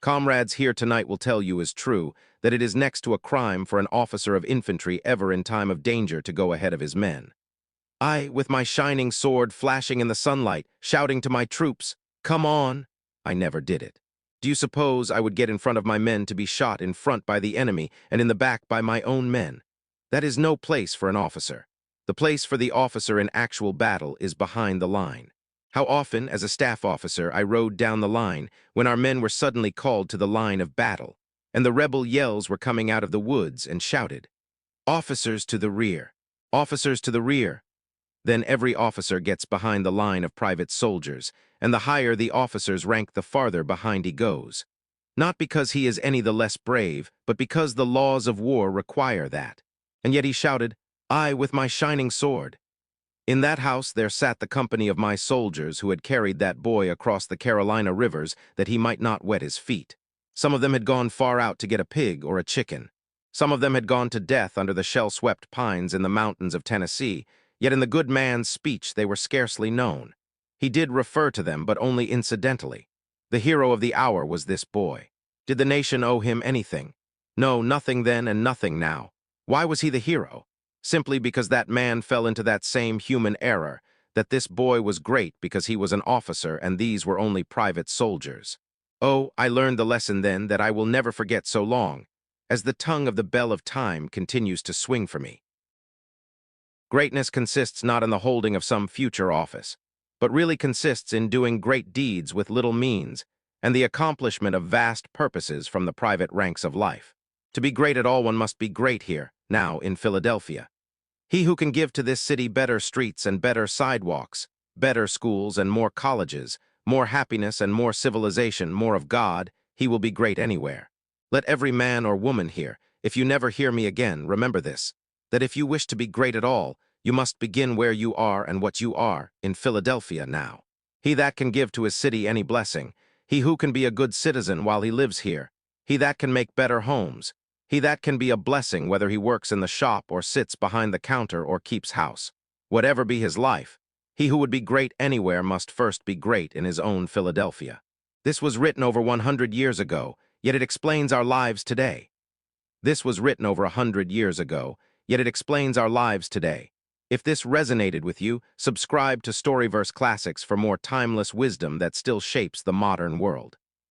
comrades here tonight will tell you is true, that it is next to a crime for an officer of infantry ever in time of danger to go ahead of his men. I, with my shining sword flashing in the sunlight, shouting to my troops, "Come on!" I never did it. Do you suppose I would get in front of my men to be shot in front by the enemy and in the back by my own men? That is no place for an officer. The place for the officer in actual battle is behind the line. How often, as a staff officer, I rode down the line when our men were suddenly called to the line of battle, and the rebel yells were coming out of the woods and shouted, "Officers to the rear! Officers to the rear!" Then every officer gets behind the line of private soldiers, and the higher the officer's rank, the farther behind he goes. Not because he is any the less brave, but because the laws of war require that. And yet he shouted, "I with my shining sword." In that house there sat the company of my soldiers who had carried that boy across the Carolina rivers that he might not wet his feet. Some of them had gone far out to get a pig or a chicken. Some of them had gone to death under the shell-swept pines in the mountains of Tennessee, yet in the good man's speech they were scarcely known. He did refer to them, but only incidentally. The hero of the hour was this boy. Did the nation owe him anything? No, nothing then and nothing now. Why was he the hero? Simply because that man fell into that same human error, that this boy was great because he was an officer and these were only private soldiers. Oh, I learned the lesson then that I will never forget so long, as the tongue of the bell of time continues to swing for me. Greatness consists not in the holding of some future office, but really consists in doing great deeds with little means and the accomplishment of vast purposes from the private ranks of life. To be great at all, one must be great here, now, in Philadelphia. He who can give to this city better streets and better sidewalks, better schools and more colleges, more happiness and more civilization, more of God, he will be great anywhere. Let every man or woman here, if you never hear me again, remember this, that if you wish to be great at all, you must begin where you are and what you are, in Philadelphia now. He that can give to his city any blessing, he who can be a good citizen while he lives here, he that can make better homes, he that can be a blessing whether he works in the shop or sits behind the counter or keeps house. Whatever be his life, he who would be great anywhere must first be great in his own Philadelphia. This was written over 100 years ago, yet it explains our lives today. This was written over 100 years ago, yet it explains our lives today. If this resonated with you, subscribe to Storyverse Classics for more timeless wisdom that still shapes the modern world.